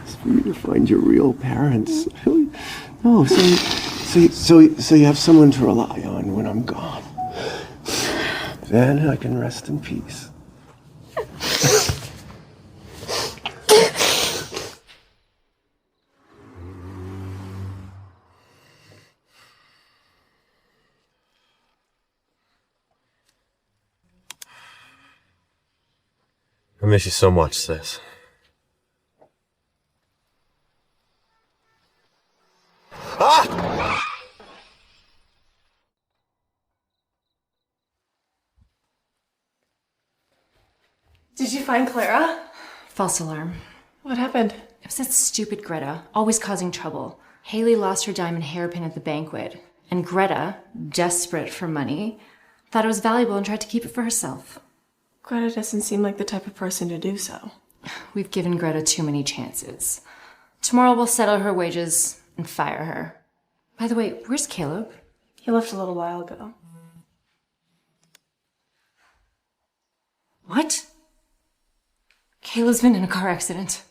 is for you to find your real parents. No, so you have someone to rely on when I'm gone. Then I can rest in peace. I miss you so much, sis. Ah! Did you find Clara? False alarm. What happened? It was that stupid Greta, always causing trouble. Haley lost her diamond hairpin at the banquet, and Greta, desperate for money, thought it was valuable and tried to keep it for herself. Greta doesn't seem like the type of person to do so. We've given Greta too many chances. Tomorrow we'll settle her wages and fire her. By the way, where's Caleb? He left a little while ago. What? Caleb's been in a car accident.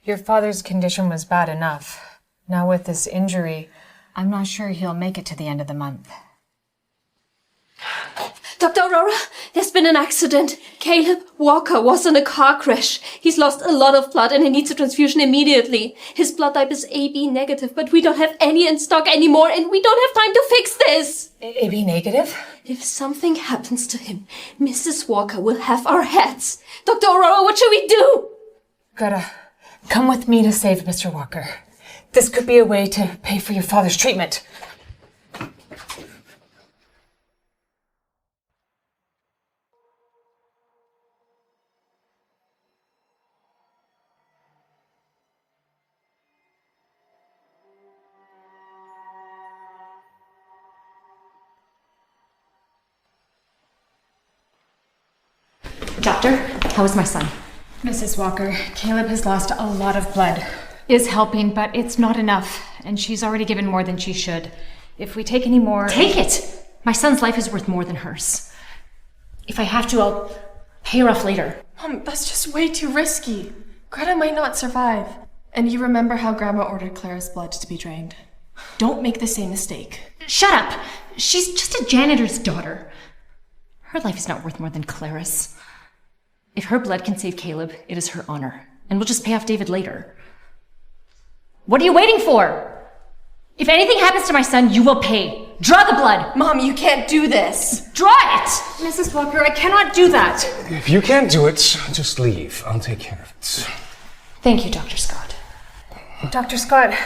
Your father's condition was bad enough. Now with this injury, I'm not sure he'll make it to the end of the month. Dr. Aurora, there's been an accident. Caleb Walker was in a car crash. He's lost a lot of blood and he needs a transfusion immediately. His blood type is AB negative, but we don't have any in stock anymore and we don't have time to fix this. AB negative? If something happens to him, Mrs. Walker will have our heads. Dr. Aurora, what should we do? Greta, Come with me to save Mr. Walker. This could be a way to pay for your father's treatment. Doctor, how is my son? Mrs. Walker, Caleb has lost a lot of blood. Is helping, but it's not enough, and she's already given more than she should. If we take any more... Take it! My son's life is worth more than hers. If I have to, I'll pay her off later. Mom, that's just way too risky. Greta might not survive. And you remember how Grandma ordered Clara's blood to be drained. Don't make the same mistake. Shut up! She's just a janitor's daughter. Her life is not worth more than Clara's. If her blood can save Caleb, it is her honor. And we'll just pay off David later. What are you waiting for? If anything happens to my son, you will pay. Draw the blood! Mom, you can't do this! Draw it! Mrs. Walker, I cannot do that! If you can't do it, just leave. I'll take care of it. Thank you, Dr. Scott. Dr. Scott,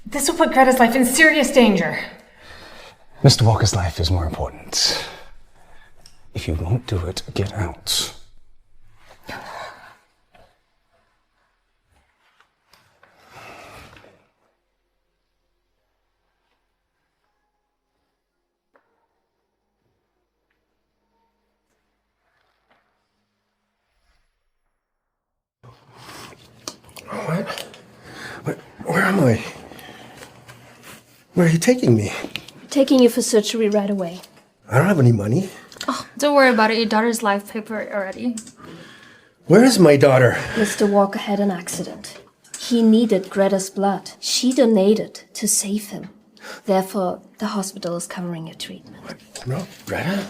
this will put Greta's life in serious danger. Mr. Walker's life is more important. If you won't do it, get out. Where am I? Where are you taking me? Taking you for surgery right away. I don't have any money. Oh, don't worry about it. Your daughter's life paid for it already. Where is my daughter? Mr. Walker had an accident. He needed Greta's blood. She donated to save him. Therefore, the hospital is covering your treatment. No, Greta?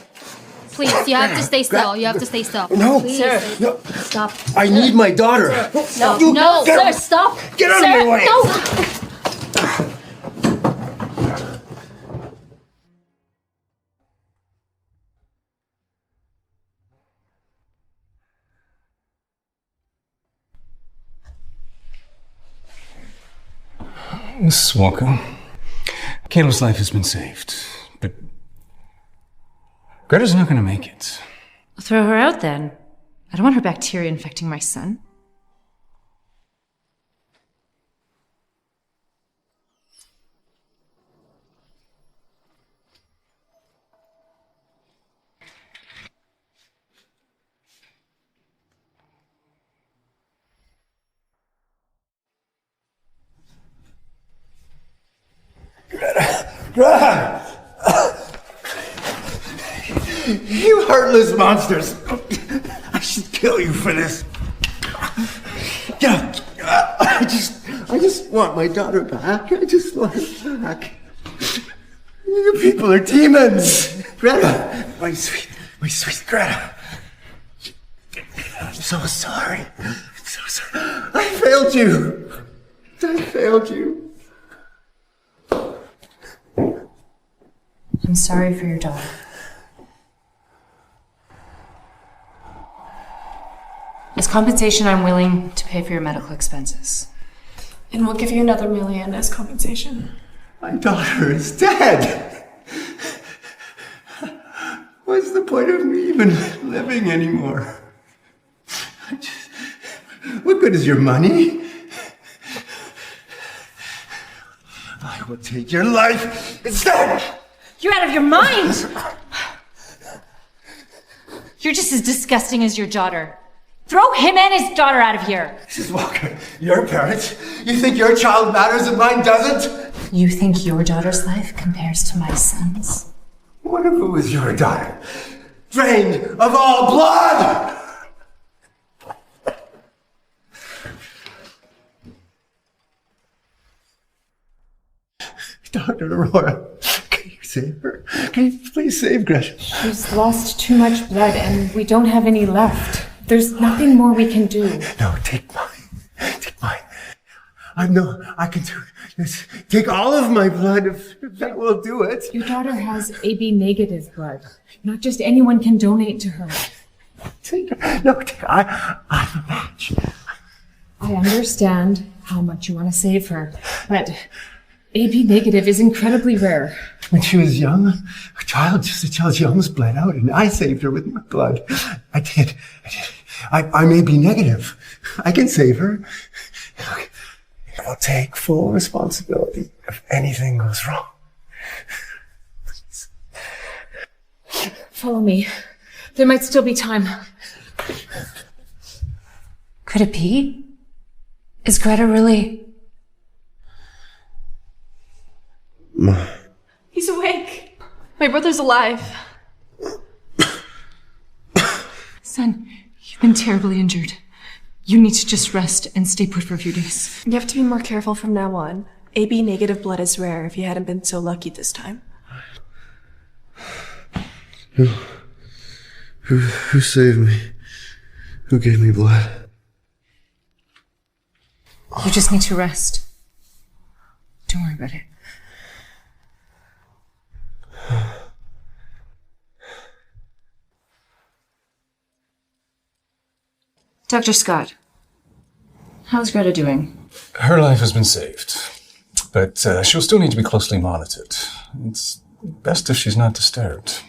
Please, you have to stay still. You have to stay still. No, Please. sir. No. Stop. I need my daughter. No, You- no, get sir, out- stop. Get out Sir, of my way. No. Mrs. Walker, Caleb's life has been saved, but Greta's not going to make it. Throw her out then. I don't want her bacteria infecting my son. Greta! You heartless monsters! I should kill you for this. Get up! I just want my daughter back. I just want her back. You people are demons! Greta! My sweet Greta. I'm so sorry. I'm so sorry. I failed you. I failed you. I'm sorry for your daughter. As compensation, I'm willing to pay for your medical expenses. And we'll give you another $1 million as compensation. My daughter is dead. What's the point of me even living anymore? What good is your money? I will take your life instead. You're out of your mind! You're just as disgusting as your daughter. Throw him and his daughter out of here! Mrs. Walker, you're a parent. You think your child matters and mine doesn't? You think your daughter's life compares to my son's? What if it was your daughter? Drained of all blood! Dr. Aurora, can you save her? Can you please save Greta? She's lost too much blood and we don't have any left. There's nothing more we can do. No, take mine. Take mine. I can do this. Take all of my blood if that will do it. Your daughter has AB negative blood. Not just anyone can donate to her. Take her. No, take her. I'm a match. I understand how much you want to save her, but AB negative is incredibly rare. When she was young, a child she almost bled out, and I saved her with my blood. I did. I may be negative. I can save her. Look, I'll take full responsibility if anything goes wrong. Follow me. There might still be time. Could it be? Is Greta really... He's awake. My brother's alive. Son, you've been terribly injured. You need to just rest and stay put for a few days. You have to be more careful from now on. AB negative blood is rare if you hadn't been so lucky this time. Who saved me? Who gave me blood? You just need to rest. Don't worry about it. Dr. Scott, how's Greta doing? Her life has been saved, but she'll still need to be closely monitored. It's best if she's not disturbed.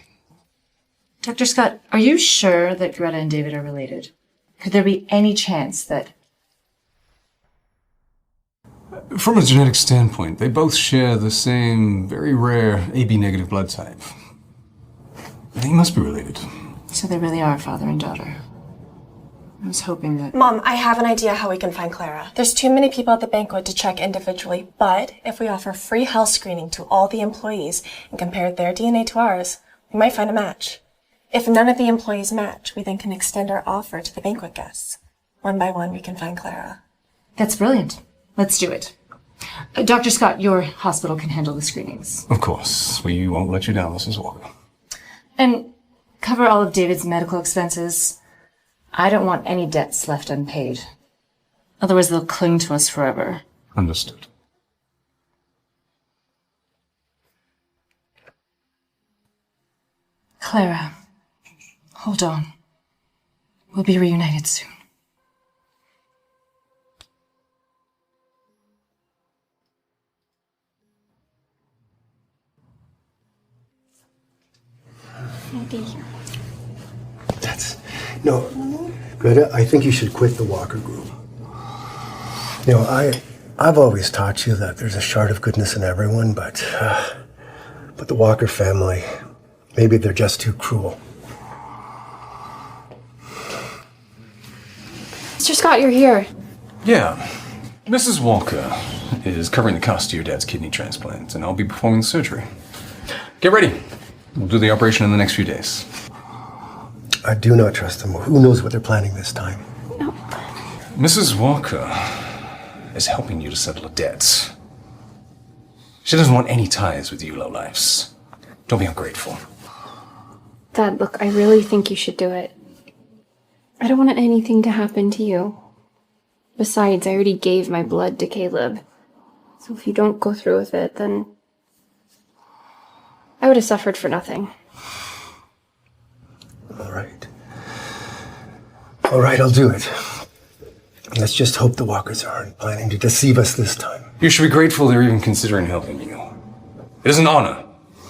Dr. Scott, are you sure that Greta and David are related? Could there be any chance that... From a genetic standpoint, they both share the same very rare AB negative blood type. They must be related. So they really are father and daughter. I was hoping that... Mom, I have an idea how we can find Clara. There's too many people at the banquet to check individually, but if we offer free health screening to all the employees and compare their DNA to ours, we might find a match. If none of the employees match, we then can extend our offer to the banquet guests. One by one, we can find Clara. That's brilliant. Let's do it. Dr. Scott, your hospital can handle the screenings. Of course. We won't let you down, Mrs. Walker. And cover all of David's medical expenses. I don't want any debts left unpaid. Otherwise, they'll cling to us forever. Understood. Clara, hold on. We'll be reunited soon. No, Greta, I think you should quit the Walker group. You know, I've always taught you that there's a shard of goodness in everyone, but the Walker family, maybe they're just too cruel. Mr. Scott, you're here. Yeah. Mrs. Walker is covering the cost of your dad's kidney transplant, and I'll be performing the surgery. Get ready. We'll do the operation in the next few days. I do not trust them. Who knows what they're planning this time? No. Mrs. Walker is helping you to settle a debt. She doesn't want any ties with you lowlifes. Don't be ungrateful. Dad, look, I really think you should do it. I don't want anything to happen to you. Besides, I already gave my blood to Caleb. So if you don't go through with it, then I would have suffered for nothing. All right, I'll do it. Let's just hope the Walkers aren't planning to deceive us this time. You should be grateful they're even considering helping you. It is an honor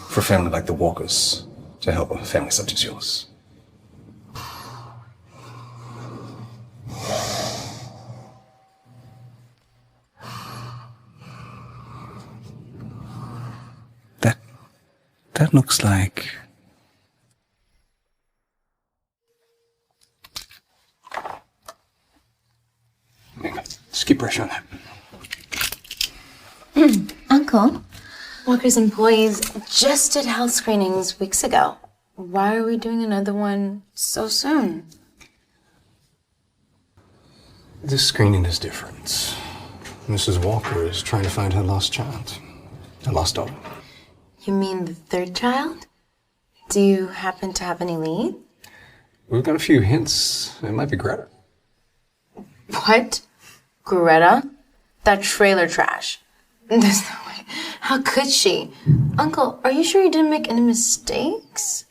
for a family like the Walkers to help a family such as yours. That looks like... Just keep pressure on that. Uncle, Walker's employees just did health screenings weeks ago. Why are we doing another one so soon? This screening is different. Mrs. Walker is trying to find her lost child. Her lost daughter. You mean the third child? Do you happen to have any lead? We've got a few hints. It might be Greta. What? Greta? That trailer trash. There's no way. How could she? Uncle, are you sure you didn't make any mistakes?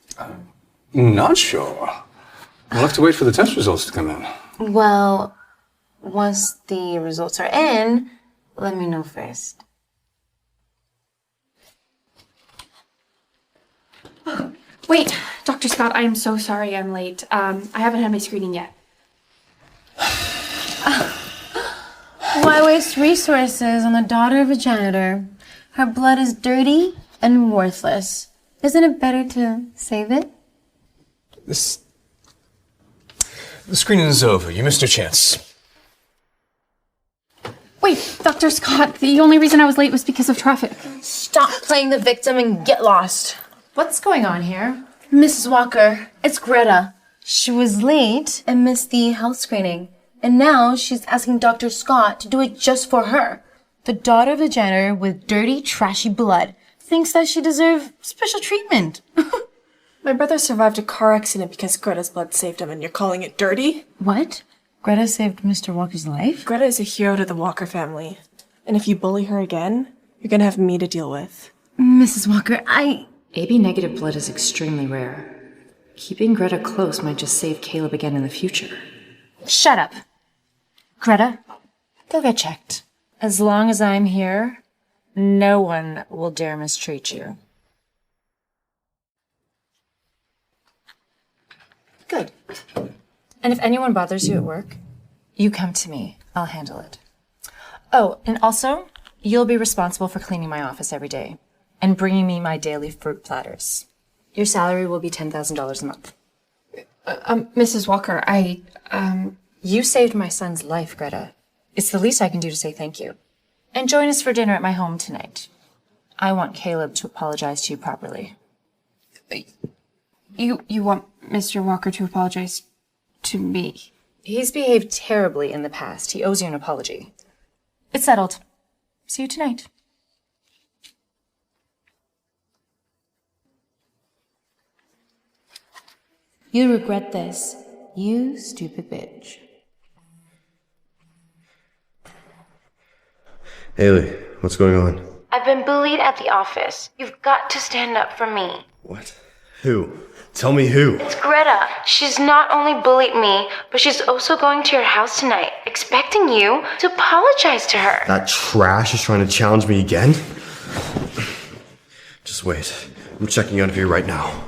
Not sure. We'll have to wait for the test results to come in. Well, once the results are in, let me know first. Wait, Dr. Scott, I am so sorry I'm late. I haven't had my screening yet. Why waste resources on the daughter of a janitor? Her blood is dirty and worthless. Isn't it better to save it? The screening is over. You missed your chance. Wait, Dr. Scott, the only reason I was late was because of traffic. Stop playing the victim and get lost. What's going on here? Mrs. Walker, it's Greta. She was late and missed the health screening. And now she's asking Dr. Scott to do it just for her. The daughter of a janitor with dirty, trashy blood thinks that she deserves special treatment. My brother survived a car accident because Greta's blood saved him, and you're calling it dirty? What? Greta saved Mr. Walker's life? Greta is a hero to the Walker family. And if you bully her again, you're gonna have me to deal with. Mrs. Walker, AB negative blood is extremely rare. Keeping Greta close might just save Caleb again in the future. Shut up. Greta, go get checked. As long as I'm here, no one will dare mistreat you. Good. And if anyone bothers you at work, you come to me. I'll handle it. Oh, and also, you'll be responsible for cleaning my office every day and bringing me my daily fruit platters. Your salary will be $10,000 a month. Mrs. Walker, You saved my son's life, Greta. It's the least I can do to say thank you. And join us for dinner at my home tonight. I want Caleb to apologize to you properly. You want Mr. Walker to apologize to me? He's behaved terribly in the past. He owes you an apology. It's settled. See you tonight. You'll regret this, you stupid bitch. Haley, what's going on? I've been bullied at the office. You've got to stand up for me. What? Who? Tell me who. It's Greta. She's not only bullied me, but she's also going to your house tonight, expecting you to apologize to her. That trash is trying to challenge me again? Just wait. I'm checking out of here right now.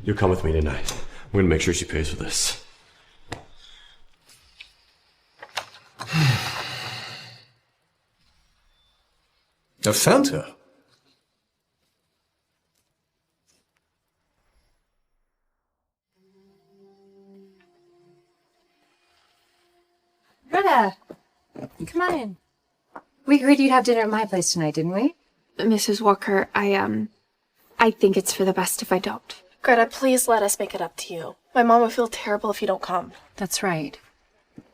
You come with me tonight. I'm gonna make sure she pays for this. I found her. Greta! Come on in. We agreed you'd have dinner at my place tonight, didn't we? Mrs. Walker, I think it's for the best if I don't. Greta, please let us make it up to you. My mom will feel terrible if you don't come. That's right.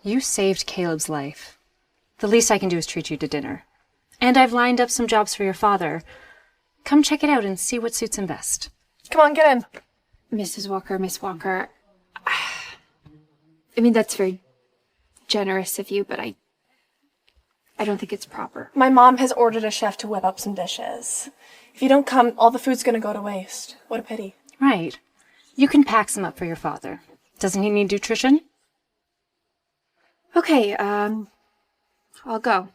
You saved Caleb's life. The least I can do is treat you to dinner. And I've lined up some jobs for your father. Come check it out and see what suits him best. Come on, get in. Mrs. Walker, Miss Walker, I mean, that's very generous of you, but I don't think it's proper. My mom has ordered a chef to whip up some dishes. If you don't come, all the food's gonna go to waste. What a pity. Right. You can pack some up for your father. Doesn't he need nutrition? Okay, I'll go.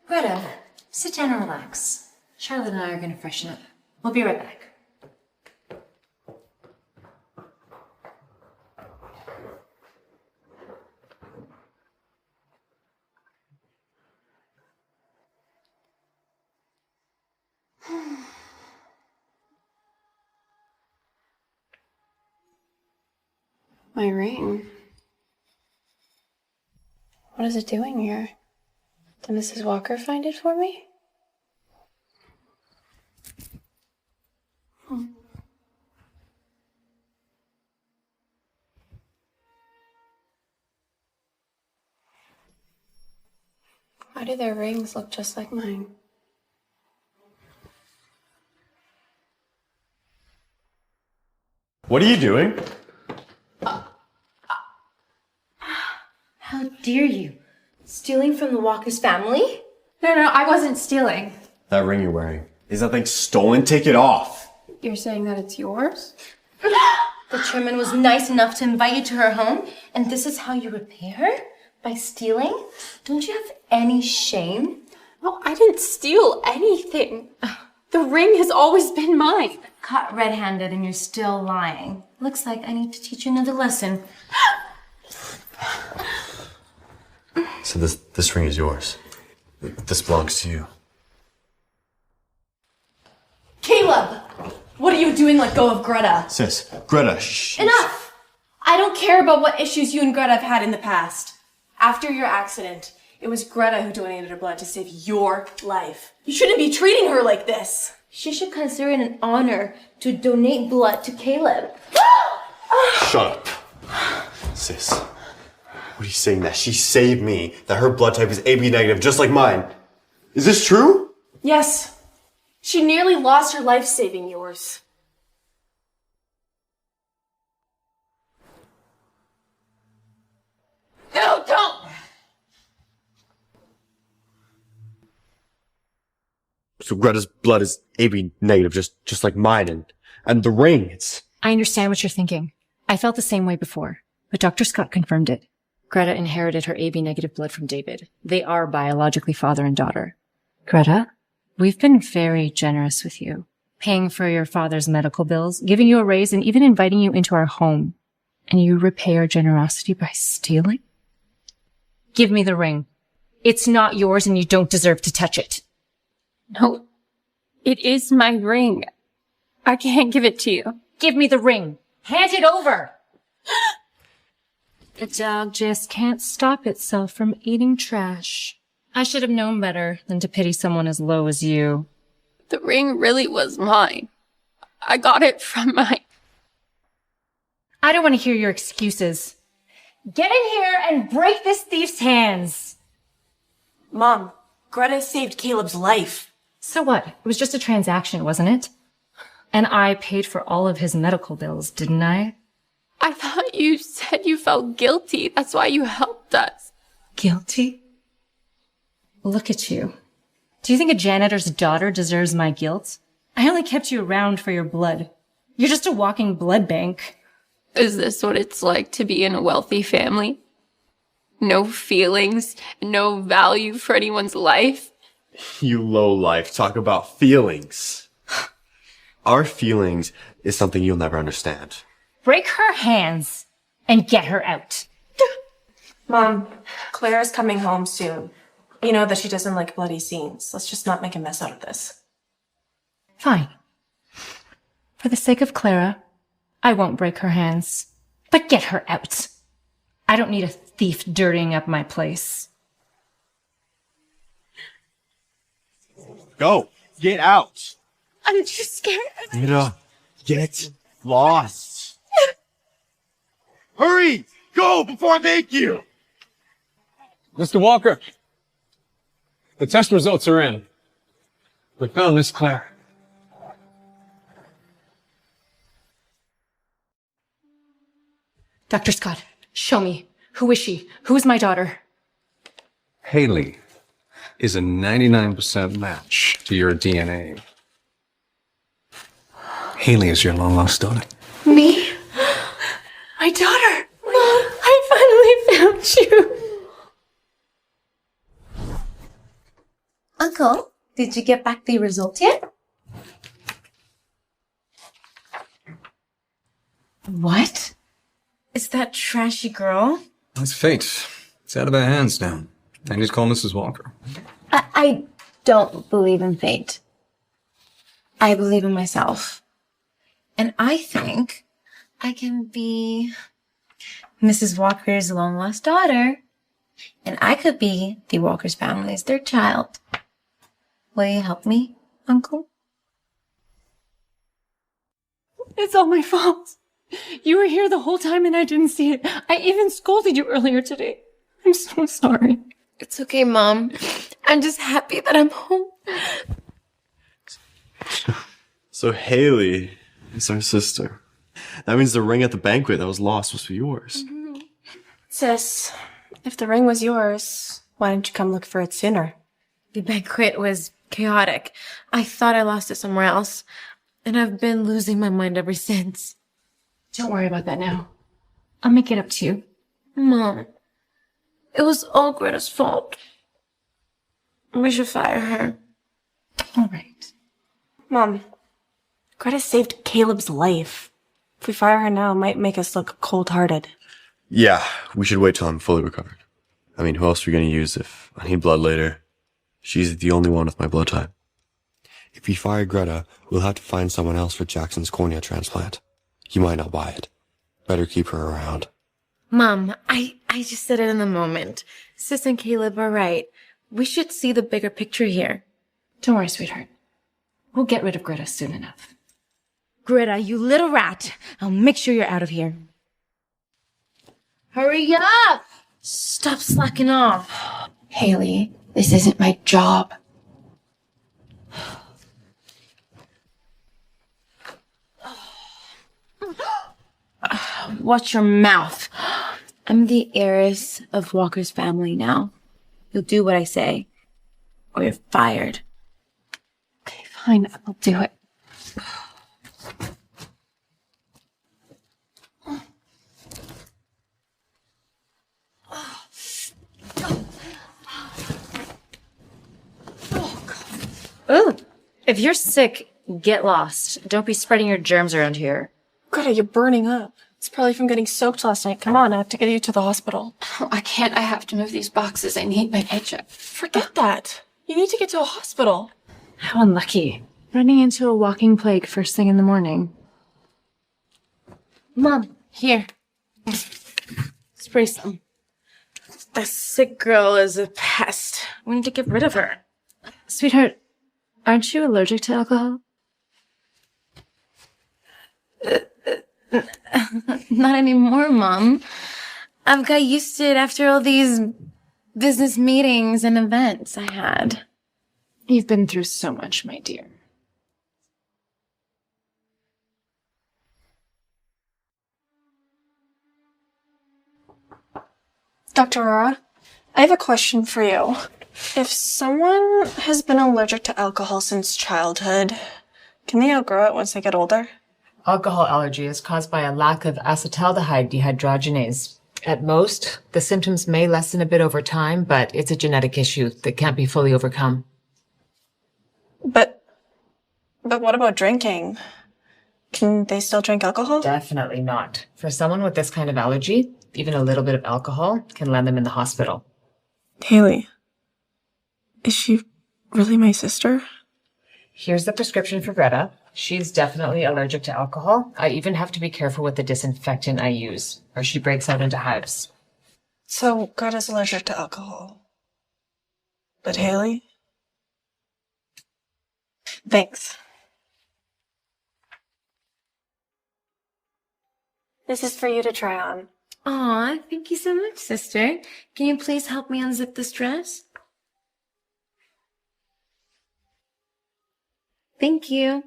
Greta, sit down and relax. Charlotte and I are going to freshen up. We'll be right back. My ring. What is it doing here? Did Mrs. Walker find it for me? Why do their rings look just like mine? What are you doing? How dare you? Stealing from the Walker's family? No, I wasn't stealing. That ring you're wearing. Is that thing stolen? Take it off. You're saying that it's yours? The chairman was nice enough to invite you to her home, and this is how you repay her? By stealing? Don't you have any shame? No, I didn't steal anything. The ring has always been mine. Caught red-handed and you're still lying. Looks like I need to teach you another lesson. So this ring is yours. This belongs to you. Caleb! What are you doing? Let go of Greta. Sis, Greta, shh. Enough! I don't care about what issues you and Greta have had in the past. After your accident, it was Greta who donated her blood to save your life. You shouldn't be treating her like this. She should consider it an honor to donate blood to Caleb. Shut up. Sis, what are you saying? That she saved me, that her blood type is AB negative, just like mine. Is this true? Yes. She nearly lost her life saving yours. No, don't! So Greta's blood is AB negative, just like mine, and the ring, it's... I understand what you're thinking. I felt the same way before, but Dr. Scott confirmed it. Greta inherited her AB negative blood from David. They are biologically father and daughter. Greta, we've been very generous with you, paying for your father's medical bills, giving you a raise, and even inviting you into our home. And you repay our generosity by stealing? Give me the ring. It's not yours and you don't deserve to touch it. No, it is my ring. I can't give it to you. Give me the ring. Hand it over. The dog just can't stop itself from eating trash. I should have known better than to pity someone as low as you. The ring really was mine. I got it from my... I don't want to hear your excuses. Get in here and break this thief's hands. Mom, Greta saved Caleb's life. So what? It was just a transaction, wasn't it? And I paid for all of his medical bills, didn't I? I thought you said you felt guilty. That's why you helped us. Guilty? Look at you. Do you think a janitor's daughter deserves my guilt? I only kept you around for your blood. You're just a walking blood bank. Is this what it's like to be in a wealthy family? No feelings, no value for anyone's life? You lowlife, talk about feelings. Our feelings is something you'll never understand. Break her hands and get her out. Mom, Clara's coming home soon. You know that she doesn't like bloody scenes. Let's just not make a mess out of this. Fine. For the sake of Clara, I won't break her hands. But get her out. I don't need a thief dirtying up my place. Go. Get out. I'm just scared. Greta, get lost. Hurry! Go before I make you! Mr. Walker, the test results are in. We found Miss Clara. Dr. Scott, show me. Who is she? Who is my daughter? Haley is a 99% match to your DNA. Haley is your long-lost daughter. Me? My daughter! Mom, I finally found you! Uncle, did you get back the results yet? What? Is that trashy girl? It's fate. It's out of our hands now. I need to call Mrs. Walker. I don't believe in fate. I believe in myself. And I think I can be Mrs. Walker's long-lost daughter. And I could be the Walker's family's third child. Will you help me, Uncle? It's all my fault. You were here the whole time and I didn't see it. I even scolded you earlier today. I'm so sorry. It's okay, Mom. I'm just happy that I'm home. So Haley is our sister. That means the ring at the banquet that was lost was yours. Sis, if the ring was yours, why didn't you come look for it sooner? The banquet was chaotic. I thought I lost it somewhere else. And I've been losing my mind ever since. Don't worry about that now. I'll make it up to you. Mom, it was all Greta's fault. We should fire her. All right. Mom, Greta saved Caleb's life. If we fire her now, it might make us look cold-hearted. Yeah, we should wait till I'm fully recovered. I mean, who else are we gonna use if I need blood later? She's the only one with my blood type. If we fire Greta, we'll have to find someone else for Jackson's cornea transplant. He might not buy it. Better keep her around. Mom, I just said it in the moment. Sis and Caleb are right. We should see the bigger picture here. Don't worry, sweetheart. We'll get rid of Greta soon enough. Greta, you little rat. I'll make sure you're out of here. Hurry up! Stop slacking off. Haley, this isn't my job. Watch your mouth. I'm the heiress of Walker's family now. You'll do what I say, or you're fired. Okay, fine, I'll do it. Ooh, if you're sick, get lost. Don't be spreading your germs around here. Greta, you're burning up. It's probably from getting soaked last night. Come on, I have to get you to the hospital. Oh, I can't. I have to move these boxes. I need my paycheck. Forget that. You need to get to a hospital. How unlucky. Running into a walking plague first thing in the morning. Mom, here. Spray some. That sick girl is a pest. We need to get rid of her. Sweetheart, aren't you allergic to alcohol? Not anymore, Mom. I've got used to it after all these business meetings and events I had. You've been through so much, my dear. Dr. Aurora, I have a question for you. If someone has been allergic to alcohol since childhood, can they outgrow it once they get older? Alcohol allergy is caused by a lack of acetaldehyde dehydrogenase. At most, the symptoms may lessen a bit over time, but it's a genetic issue that can't be fully overcome. But what about drinking? Can they still drink alcohol? Definitely not. For someone with this kind of allergy, even a little bit of alcohol can land them in the hospital. Haley, is she really my sister? Here's the prescription for Greta. She's definitely allergic to alcohol. I even have to be careful with the disinfectant I use, or she breaks out into hives. So Greta's allergic to alcohol. But Haley? Thanks. This is for you to try on. Aw, thank you so much, sister. Can you please help me unzip this dress? Thank you.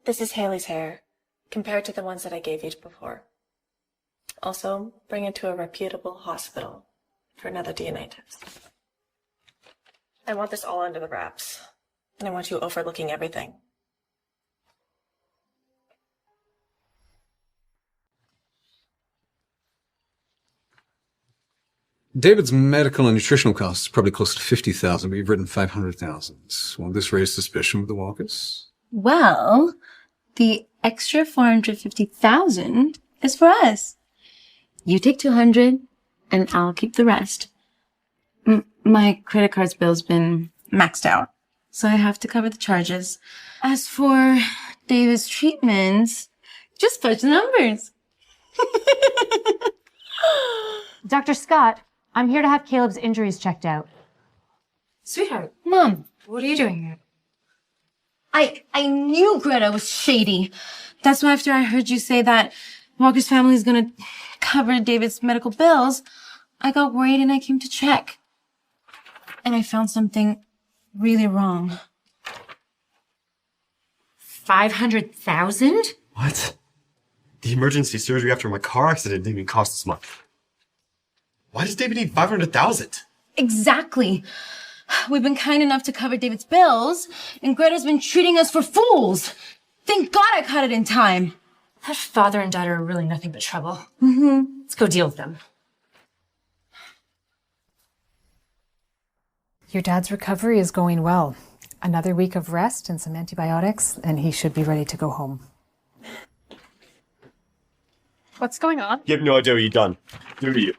This is Haley's hair, compared to the ones that I gave you before. Also, bring it to a reputable hospital for another DNA test. I want this all under the wraps, and I want you overlooking everything. David's medical and nutritional costs are probably close to $50,000, but you've written $500,000. Won't this raise suspicion with the Walkers? Well, the extra $450,000 is for us. You take $200, and I'll keep the rest. My credit card's bill's been maxed out, so I have to cover the charges. As for David's treatments, just fudge the numbers. Dr. Scott, I'm here to have Caleb's injuries checked out. Sweetheart, Mom, What are you doing here? I knew Greta was shady. That's why after I heard you say that Walker's family is gonna cover David's medical bills, I got worried and I came to check. And I found something really wrong. $500,000? What? The emergency surgery after my car accident didn't even cost this much. Why does David need $500,000? Exactly. We've been kind enough to cover David's bills, and Greta's been treating us for fools. Thank God I caught it in time. That father and daughter are really nothing but trouble. Mm-hmm. Let's go deal with them. Your dad's recovery is going well. Another week of rest and some antibiotics, and he should be ready to go home. What's going on? You have no idea what you've done. Do you?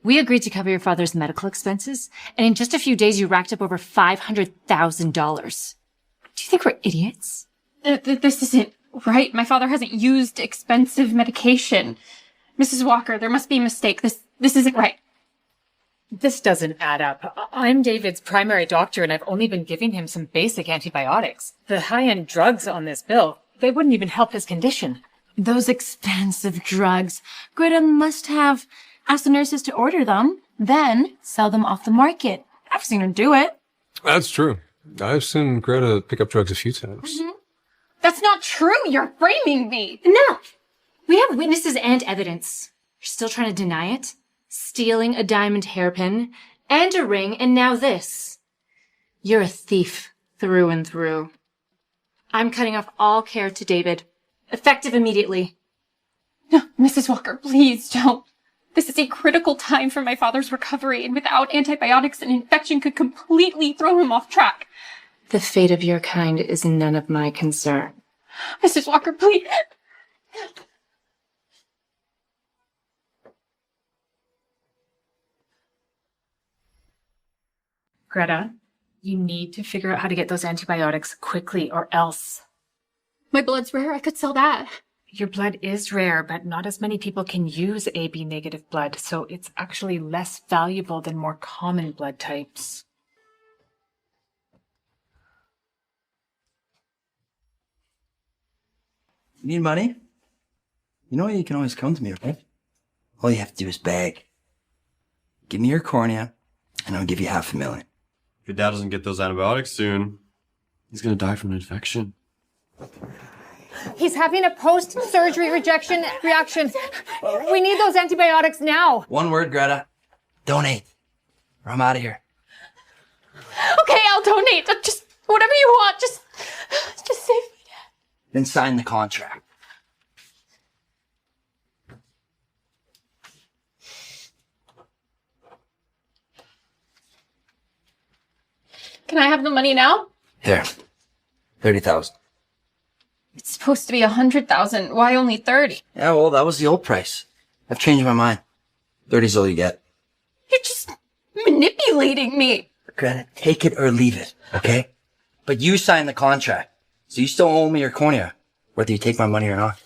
We agreed to cover your father's medical expenses, and in just a few days you racked up over $500,000. Do you think we're idiots? This isn't right. My father hasn't used expensive medication. Mrs. Walker, there must be a mistake. This isn't right. This doesn't add up. I'm David's primary doctor, and I've only been giving him some basic antibiotics. The high-end drugs on this bill, they wouldn't even help his condition. Those expensive drugs. Greta must have asked the nurses to order them, then sell them off the market. I've seen her do it. That's true. I've seen Greta pick up drugs a few times. Mm-hmm. That's not true. You're framing me. No. We have witnesses and evidence. You're still trying to deny it? Stealing a diamond hairpin and a ring, and now this. You're a thief through and through. I'm cutting off all care to David. Effective immediately. No, Mrs. Walker, please don't. This is a critical time for my father's recovery, and without antibiotics, an infection could completely throw him off track. The fate of your kind is none of my concern. Mrs. Walker, please. Greta, you need to figure out how to get those antibiotics quickly, or else. My blood's rare. I could sell that. Your blood is rare, but not as many people can use AB negative blood, so it's actually less valuable than more common blood types. You need money? You know you can always come to me, right? All you have to do is beg. Give me your cornea, and I'll give you $500,000. If your dad doesn't get those antibiotics soon, he's gonna die from an infection. He's having a post-surgery rejection reaction. We need those antibiotics now. One word, Greta. Donate. Or I'm out of here. Okay, I'll donate. Just whatever you want. Just save me. Then sign the contract. Can I have the money now? Here. 30,000. It's supposed to be 100,000. Why only 30? Yeah, well, that was the old price. I've changed my mind. 30's all you get. You're just manipulating me. Greta, take it or leave it, okay? But you signed the contract, so you still owe me your cornea, whether you take my money or not.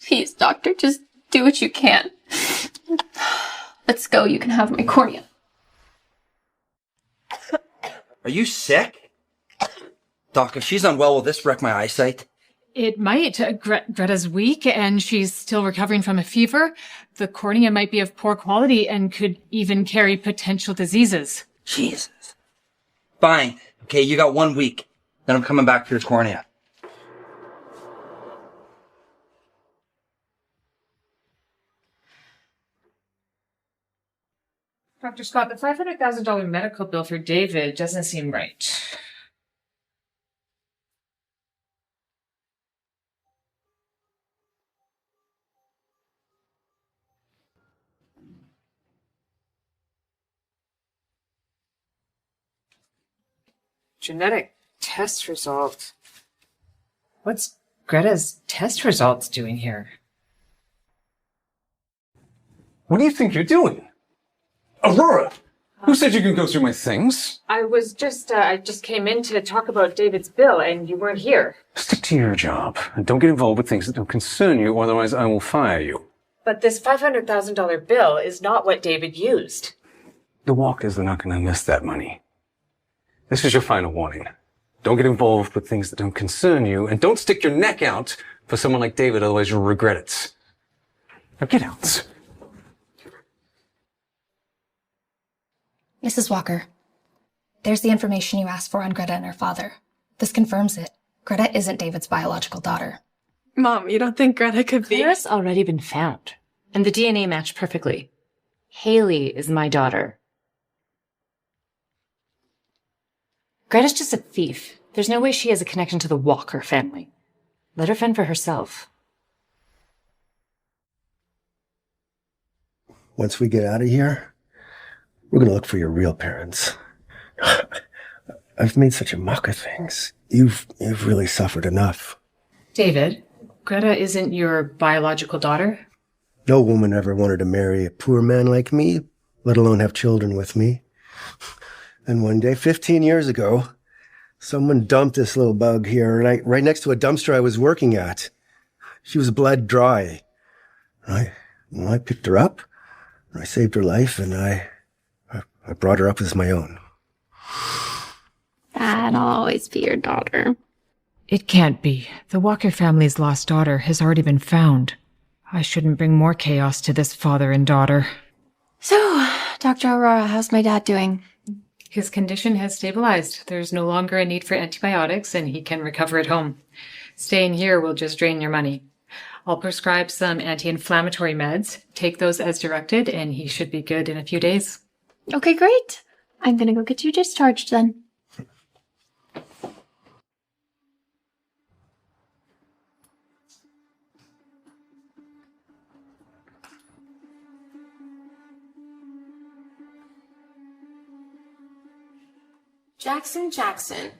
Please, doctor, just do what you can. Let's go. You can have my cornea. Are you sick? Doc, if she's unwell, will this wreck my eyesight? It might. Greta's weak, and she's still recovering from a fever. The cornea might be of poor quality and could even carry potential diseases. Jesus. Fine. Okay, you got 1 week. Then I'm coming back for your cornea. Dr. Scott, the $500,000 medical bill for David doesn't seem right. Genetic test result. What's Greta's test results doing here? What do you think you're doing? Aurora! Who said you could go through my things? I just came in to talk about David's bill, and you weren't here. Stick to your job, and don't get involved with things that don't concern you, otherwise I will fire you. But this $500,000 bill is not what David used. The Walkers are not going to miss that money. This is your final warning. Don't get involved with things that don't concern you, and don't stick your neck out for someone like David, otherwise you'll regret it. Now get out. Mrs. Walker, there's the information you asked for on Greta and her father. This confirms it. Greta isn't David's biological daughter. Mom, you don't think Greta could be? Clara's already been found, and the DNA matched perfectly. Haley is my daughter. Greta's just a thief. There's no way she has a connection to the Walker family. Let her fend for herself. Once we get out of here, we're gonna look for your real parents. I've made such a muck of things. You've really suffered enough. David, Greta isn't your biological daughter? No woman ever wanted to marry a poor man like me, let alone have children with me. And one day, 15 years ago, someone dumped this little bug here right next to a dumpster I was working at. She was bled dry. I picked her up, I saved her life, and I brought her up as my own. That'll always be your daughter. It can't be. The Walker family's lost daughter has already been found. I shouldn't bring more chaos to this father and daughter. So, Dr. Aurora, how's my dad doing? His condition has stabilized. There's no longer a need for antibiotics, and he can recover at home. Staying here will just drain your money. I'll prescribe some anti-inflammatory meds. Take those as directed, and he should be good in a few days. Okay, great. I'm gonna go get you discharged then. Jackson.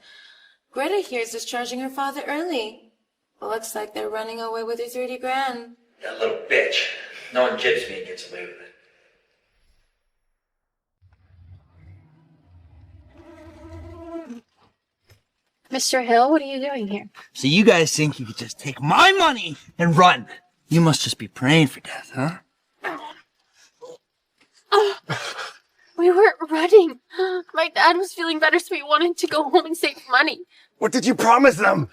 Greta here is discharging her father early. But looks like they're running away with her 30 grand. That little bitch. No one gyps me and gets away with it. Mr. Hill, what are you doing here? So you guys think you could just take my money and run? You must just be praying for death, huh? We weren't running. My dad was feeling better, so we wanted to go home and save money. What did you promise them?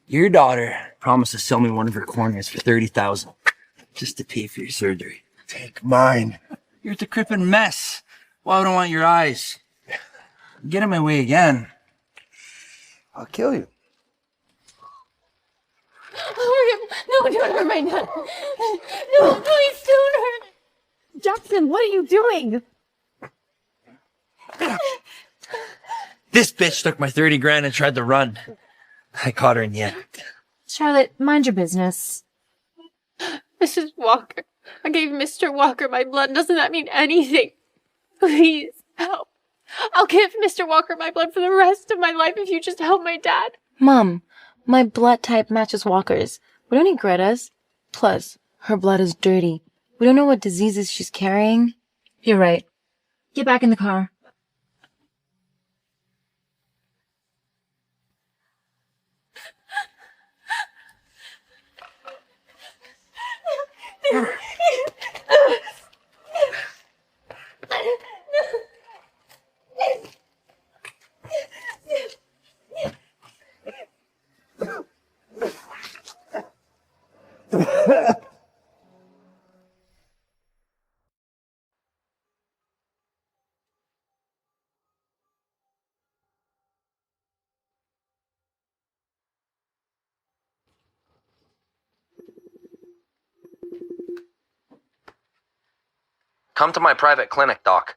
Your daughter promised to sell me one of her corneas for $30,000 just to pay for your surgery. Take mine. You're a decrepit mess. Why would I want your eyes? Get in my way again, I'll kill you. No, don't hurt my dad. No, please don't hurt. Jackson, what are you doing? This bitch took my 30 grand and tried to run. I caught her in the act. Charlotte, mind your business. Mrs. Walker, I gave Mr. Walker my blood. Doesn't that mean anything? Please, help. I'll give Mr. Walker my blood for the rest of my life if you just help my dad. Mom, my blood type matches Walker's. We don't need Greta's. Plus, her blood is dirty. We don't know what diseases she's carrying. You're right. Get back in the car. Come to my private clinic, Doc.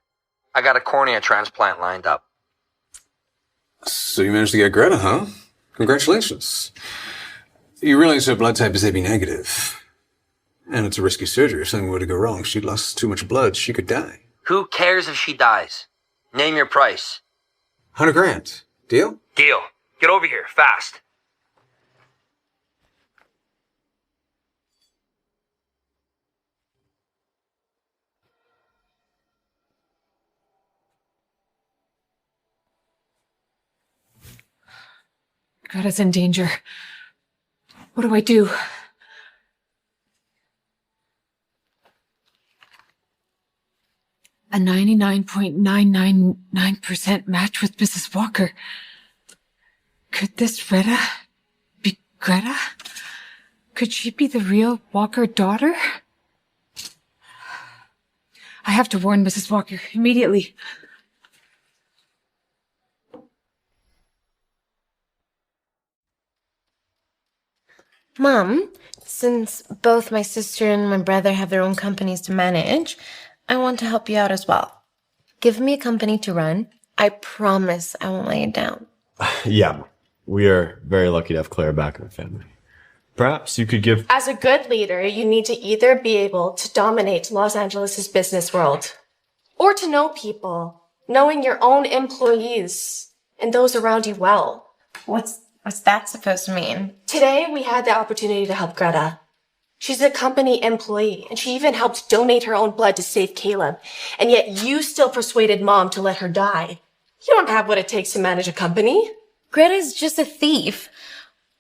I got a cornea transplant lined up. So you managed to get Greta, huh? Congratulations. You realize her blood type is AB negative. And it's a risky surgery. If something were to go wrong, she'd lost too much blood. She could die. Who cares if she dies? Name your price. 100 grand. Deal? Deal. Get over here, fast. Greta's in danger. What do I do? A 99.999% match with Mrs. Walker. Could this Greta be Greta? Could she be the real Walker daughter? I have to warn Mrs. Walker immediately. Mom, since both my sister and my brother have their own companies to manage, I want to help you out as well. Give me a company to run. I promise I won't let you down. Yeah, we are very lucky to have Clara back in the family. Perhaps you could give... As a good leader, you need to either be able to dominate Los Angeles' business world or to know people, knowing your own employees and those around you well. What's that supposed to mean? Today, we had the opportunity to help Greta. She's a company employee, and she even helped donate her own blood to save Caleb. And yet you still persuaded Mom to let her die. You don't have what it takes to manage a company. Greta's just a thief.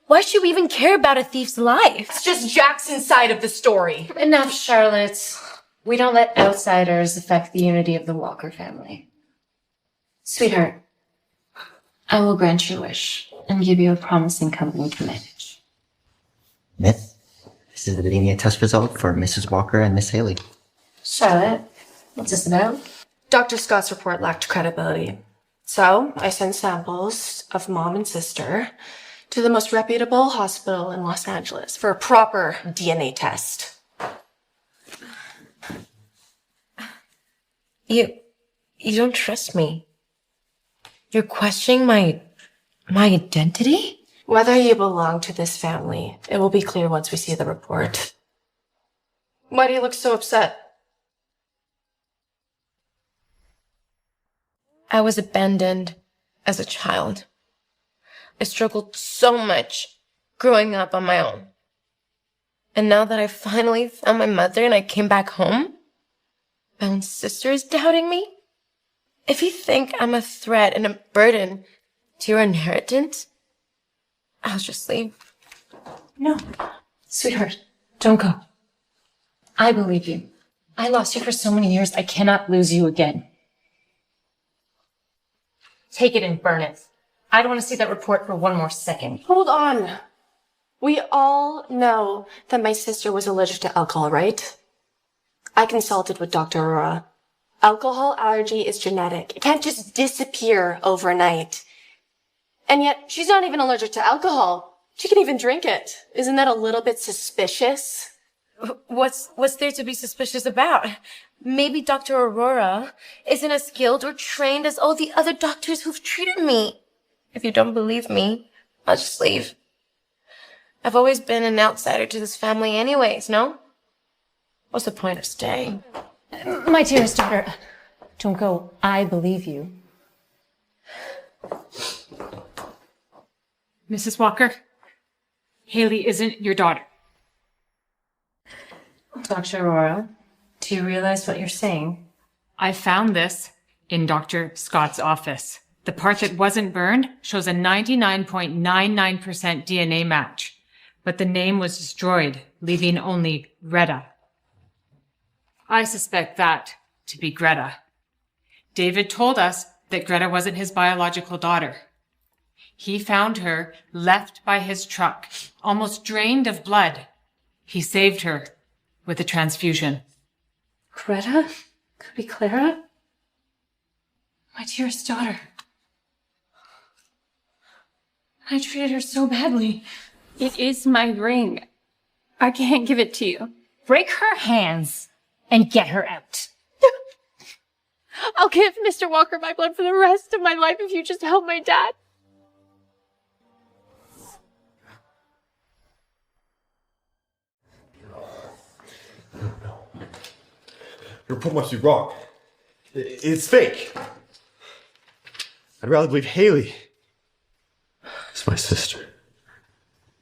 Why should we even care about a thief's life? It's just Jackson's side of the story. Enough, Charlotte. We don't let outsiders affect the unity of the Walker family. Sweetheart, I will grant your wish and give you a promising company to manage. Miss, this is the DNA test result for Mrs. Walker and Miss Haley. Charlotte, what's this about? Dr. Scott's report lacked credibility. So I sent samples of Mom and sister to the most reputable hospital in Los Angeles for a proper DNA test. You don't trust me. You're questioning my identity? Whether you belong to this family, it will be clear once we see the report. Why do you look so upset? I was abandoned as a child. I struggled so much growing up on my own. And now that I finally found my mother and I came back home, my own sister is doubting me. If you think I'm a threat and a burden to your inheritance, I'll just leave. No. Sweetheart, don't go. I believe you. I lost you for so many years, I cannot lose you again. Take it and burn it. I don't want to see that report for one more second. Hold on. We all know that my sister was allergic to alcohol, right? I consulted with Dr. Aurora. Alcohol allergy is genetic. It can't just disappear overnight. And yet, she's not even allergic to alcohol. She can even drink it. Isn't that a little bit suspicious? What's there to be suspicious about? Maybe Dr. Aurora isn't as skilled or trained as all the other doctors who've treated me. If you don't believe me, I'll just leave. I've always been an outsider to this family anyways, no? What's the point of staying? My dearest daughter, don't go. I believe you. Mrs. Walker, Haley isn't your daughter. Dr. Aurora, do you realize what you're saying? I found this in Dr. Scott's office. The part that wasn't burned shows a 99.99% DNA match, but the name was destroyed, leaving only Greta. I suspect that to be Greta. David told us that Greta wasn't his biological daughter. He found her left by his truck, almost drained of blood. He saved her with a transfusion. Greta? Could be Clara? My dearest daughter. I treated her so badly. It is my ring. I can't give it to you. Break her hands and get her out. I'll give Mr. Walker my blood for the rest of my life if you just help my dad. Your report must be wrong. It's fake. I'd rather believe Haley. It's my sister.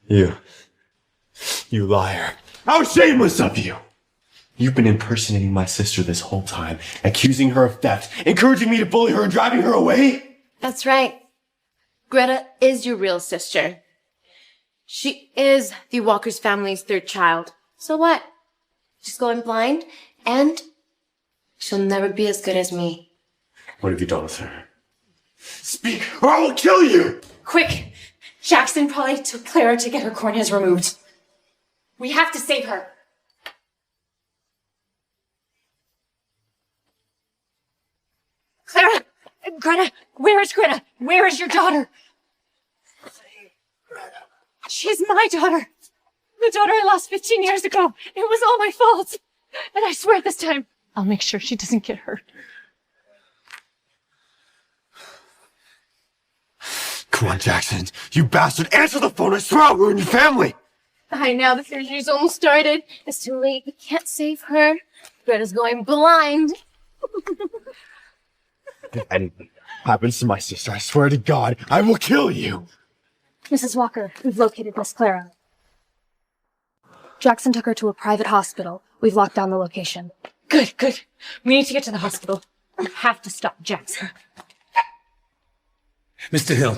You liar. How shameless of you! You've been impersonating my sister this whole time, accusing her of theft, encouraging me to bully her and driving her away? That's right. Greta is your real sister. She is the Walker's family's third child. So what? She's going blind, and she'll never be as good as me. What have you done with her? Speak, or I will kill you! Quick! Jackson probably took Clara to get her corneas removed. We have to save her. Clara! Greta! Where is Greta? Where is your daughter? She's my daughter. The daughter I lost 15 years ago. It was all my fault. And I swear this time, I'll make sure she doesn't get hurt. Come on, Jackson. You bastard. Answer the phone. I swear I'll ruin your family. Hi, now the surgery's almost started. It's too late. We can't save her. Greta's going blind. If anything happens to my sister, I swear to God, I will kill you. Mrs. Walker, we've located Miss Clara. Jackson took her to a private hospital. We've locked down the location. Good, good. We need to get to the hospital. We have to stop Jackson. Mr. Hill,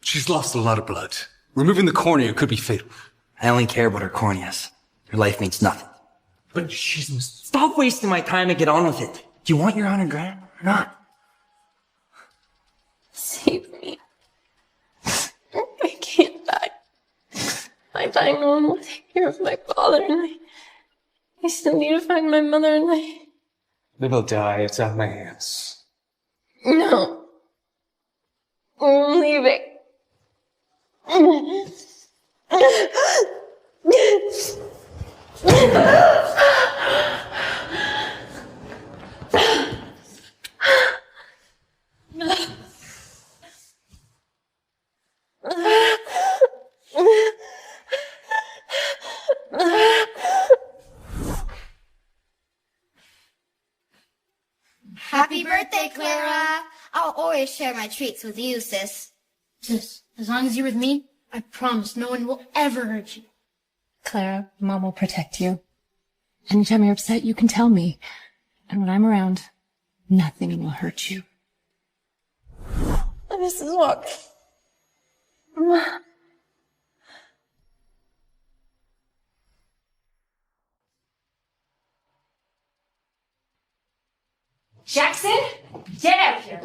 she's lost a lot of blood. Removing the cornea could be fatal. I only care about her corneas. Her life means nothing. But she's... Stop wasting my time and get on with it. Do you want your 100 grand or not? Save me. I can't die. If I die, no one will take care of my father, and I still need to find my mother, and They will die. It's out of my hands. No. I'm leaving. Happy birthday, Clara! I'll always share my treats with you, sis. Sis, as long as you're with me, I promise no one will ever hurt you. Clara, Mom will protect you. Anytime you're upset, you can tell me. And when I'm around, nothing will hurt you. Mrs. Walker. Jackson, get out here.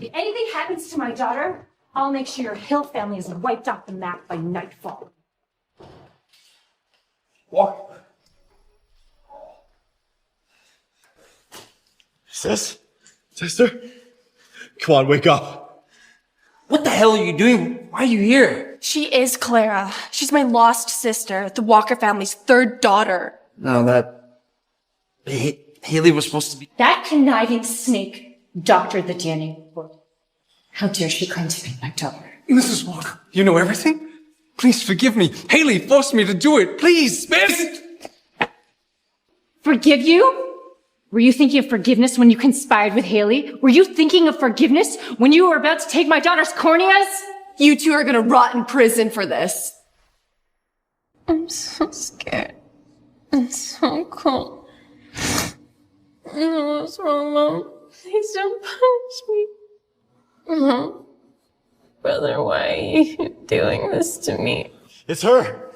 If anything happens to my daughter, I'll make sure your Hill family is wiped off the map by nightfall. What? Sister? Come on, wake up. What the hell are you doing? Why are you here? She is Clara. She's my lost sister, the Walker family's third daughter. No, Haley was supposed to be... That conniving snake doctored the DNA report. How dare she claim to be my daughter? Mrs. Walker, you know everything? Please forgive me. Haley forced me to do it. Please, miss! Forgive you? Were you thinking of forgiveness when you conspired with Haley? Were you thinking of forgiveness when you were about to take my daughter's corneas? You two are gonna rot in prison for this. I'm so scared. And so cold. I know what's wrong, Mom. Please don't punish me. Mom. Brother, why are you doing this to me? It's her.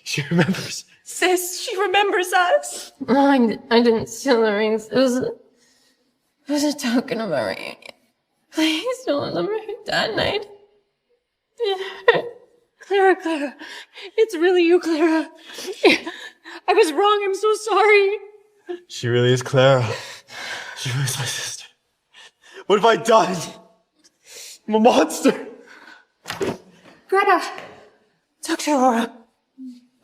She remembers. Sis, she remembers us. No, I didn't steal the rings. It was a token of our reunion. Please don't let them hurt Dad and I. Clara, it's really you, Clara. I was wrong, I'm so sorry. She really is Clara. She really is my sister. What have I done? I'm a monster. Greta! Dr. Aurora,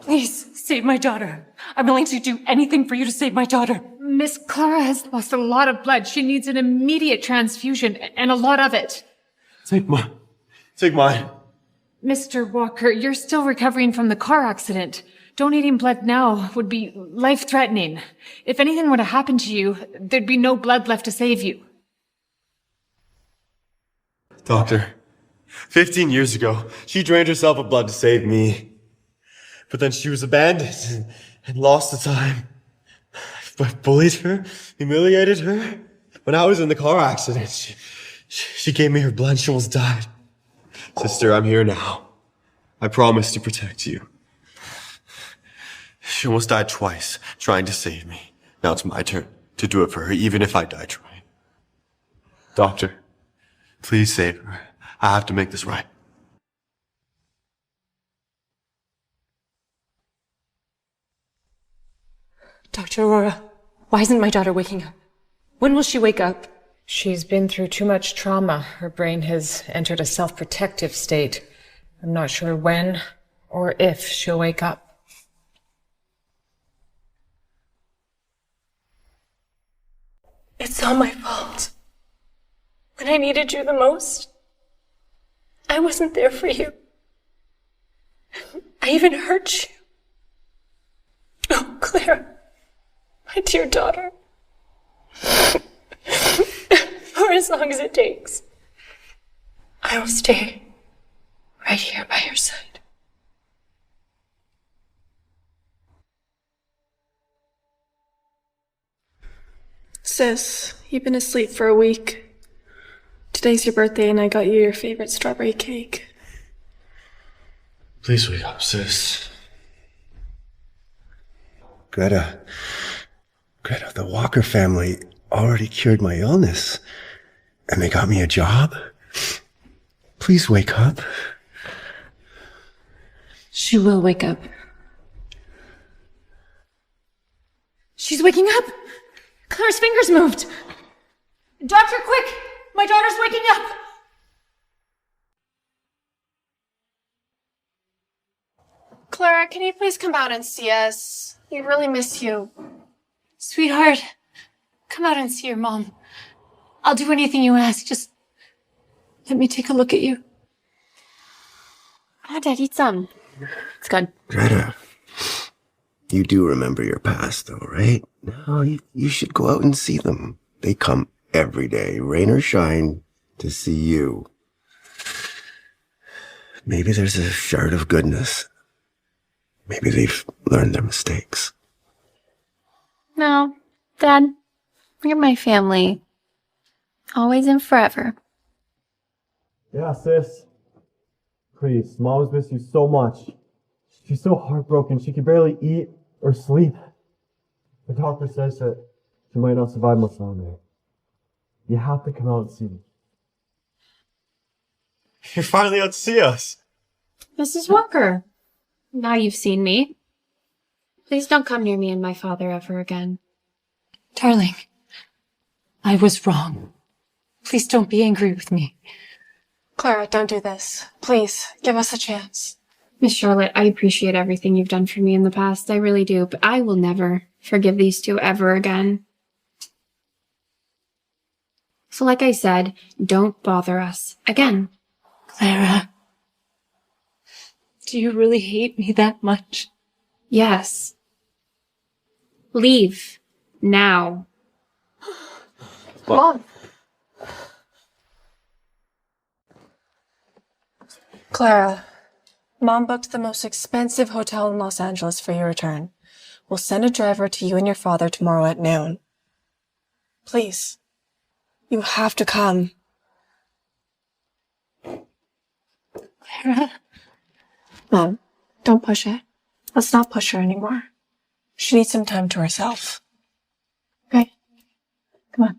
please save my daughter. I'm willing to do anything for you to save my daughter. Miss Clara has lost a lot of blood. She needs an immediate transfusion, and a lot of it. Take mine. Mr. Walker, you're still recovering from the car accident. Donating blood now would be life-threatening. If anything were to happen to you, there'd be no blood left to save you. Doctor, 15 years ago, she drained herself of blood to save me. But then she was abandoned and lost the time. I bullied her, humiliated her. When I was in the car accident, she gave me her blood and she almost died. Sister, I'm here now. I promise to protect you. She almost died twice, trying to save me. Now it's my turn to do it for her, even if I die trying. Doctor, please save her. I have to make this right. Dr. Aurora, why isn't my daughter waking up? When will she wake up? She's been through too much trauma. Her brain has entered a self-protective state. I'm not sure when or if she'll wake up. It's all my fault. When I needed you the most, I wasn't there for you. I even hurt you. Oh, Clara, my dear daughter. For as long as it takes, I will stay right here by your side. Sis, you've been asleep for a week. Today's your birthday and I got you your favorite strawberry cake. Please wake up, sis. Greta, the Walker family already cured my illness. And they got me a job. Please wake up. She will wake up. She's waking up! Clara's fingers moved! Doctor, quick! My daughter's waking up! Clara, can you please come out and see us? We really miss you. Sweetheart, come out and see your mom. I'll do anything you ask. Just let me take a look at you. Dad, eat some. It's good. Greta, you do remember your past, though, right? No, you should go out and see them. They come every day, rain or shine, to see you. Maybe there's a shard of goodness. Maybe they've learned their mistakes. No, Dad, you're my family. Always and forever. Yeah, sis. Please, Mom's miss you so much. She's so heartbroken, she can barely eat or sleep. The doctor says that she might not survive much longer. You have to come out and see me. You're finally out to see us. Mrs. Walker, now you've seen me. Please don't come near me and my father ever again. Darling, I was wrong. Please don't be angry with me. Clara, don't do this. Please, give us a chance. Miss Charlotte, I appreciate everything you've done for me in the past. I really do, but I will never forgive these two ever again. So like I said, don't bother us again. Clara, do you really hate me that much? Yes. Leave. Now. Mom. Clara, Mom booked the most expensive hotel in Los Angeles for your return. We'll send a driver to you and your father tomorrow at noon. Please, you have to come. Clara. Mom, don't push it. Let's not push her anymore. She needs some time to herself. Okay? Come on.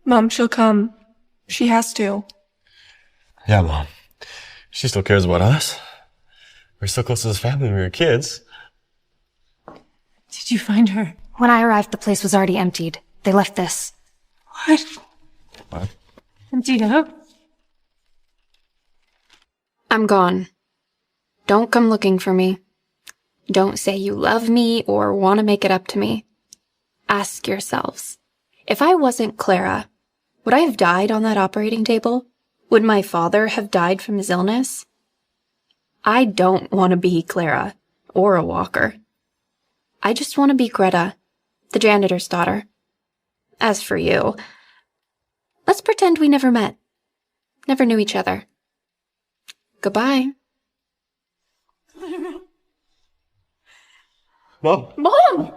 Mom, she'll come. She has to. Yeah, Mom. She still cares about us. We're so close as a family when we were kids. Did you find her? When I arrived, the place was already emptied. They left this. What? What? Emptied out? I'm gone. Don't come looking for me. Don't say you love me or want to make it up to me. Ask yourselves, if I wasn't Clara, would I have died on that operating table? Would my father have died from his illness? I don't want to be Clara or a Walker. I just want to be Greta, the janitor's daughter. As for you, let's pretend we never met, never knew each other. Goodbye. Mom. Mom!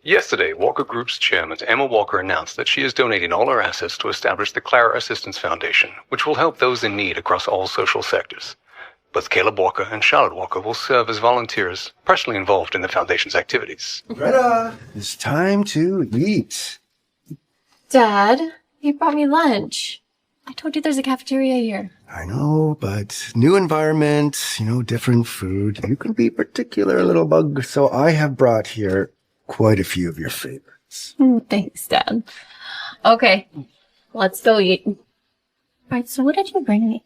Yesterday, Walker Group's chairman, Emma Walker, announced that she is donating all her assets to establish the Clara Assistance Foundation, which will help those in need across all social sectors. Both Caleb Walker and Charlotte Walker will serve as volunteers, personally involved in the foundation's activities. Greta, it's time to eat. Dad, you brought me lunch. I told you there's a cafeteria here. I know, but new environment, different food. You can be particular, little bug. So I have brought here quite a few of your favorites. Thanks, Dad. Okay, let's go eat. Alright, so what did you bring me?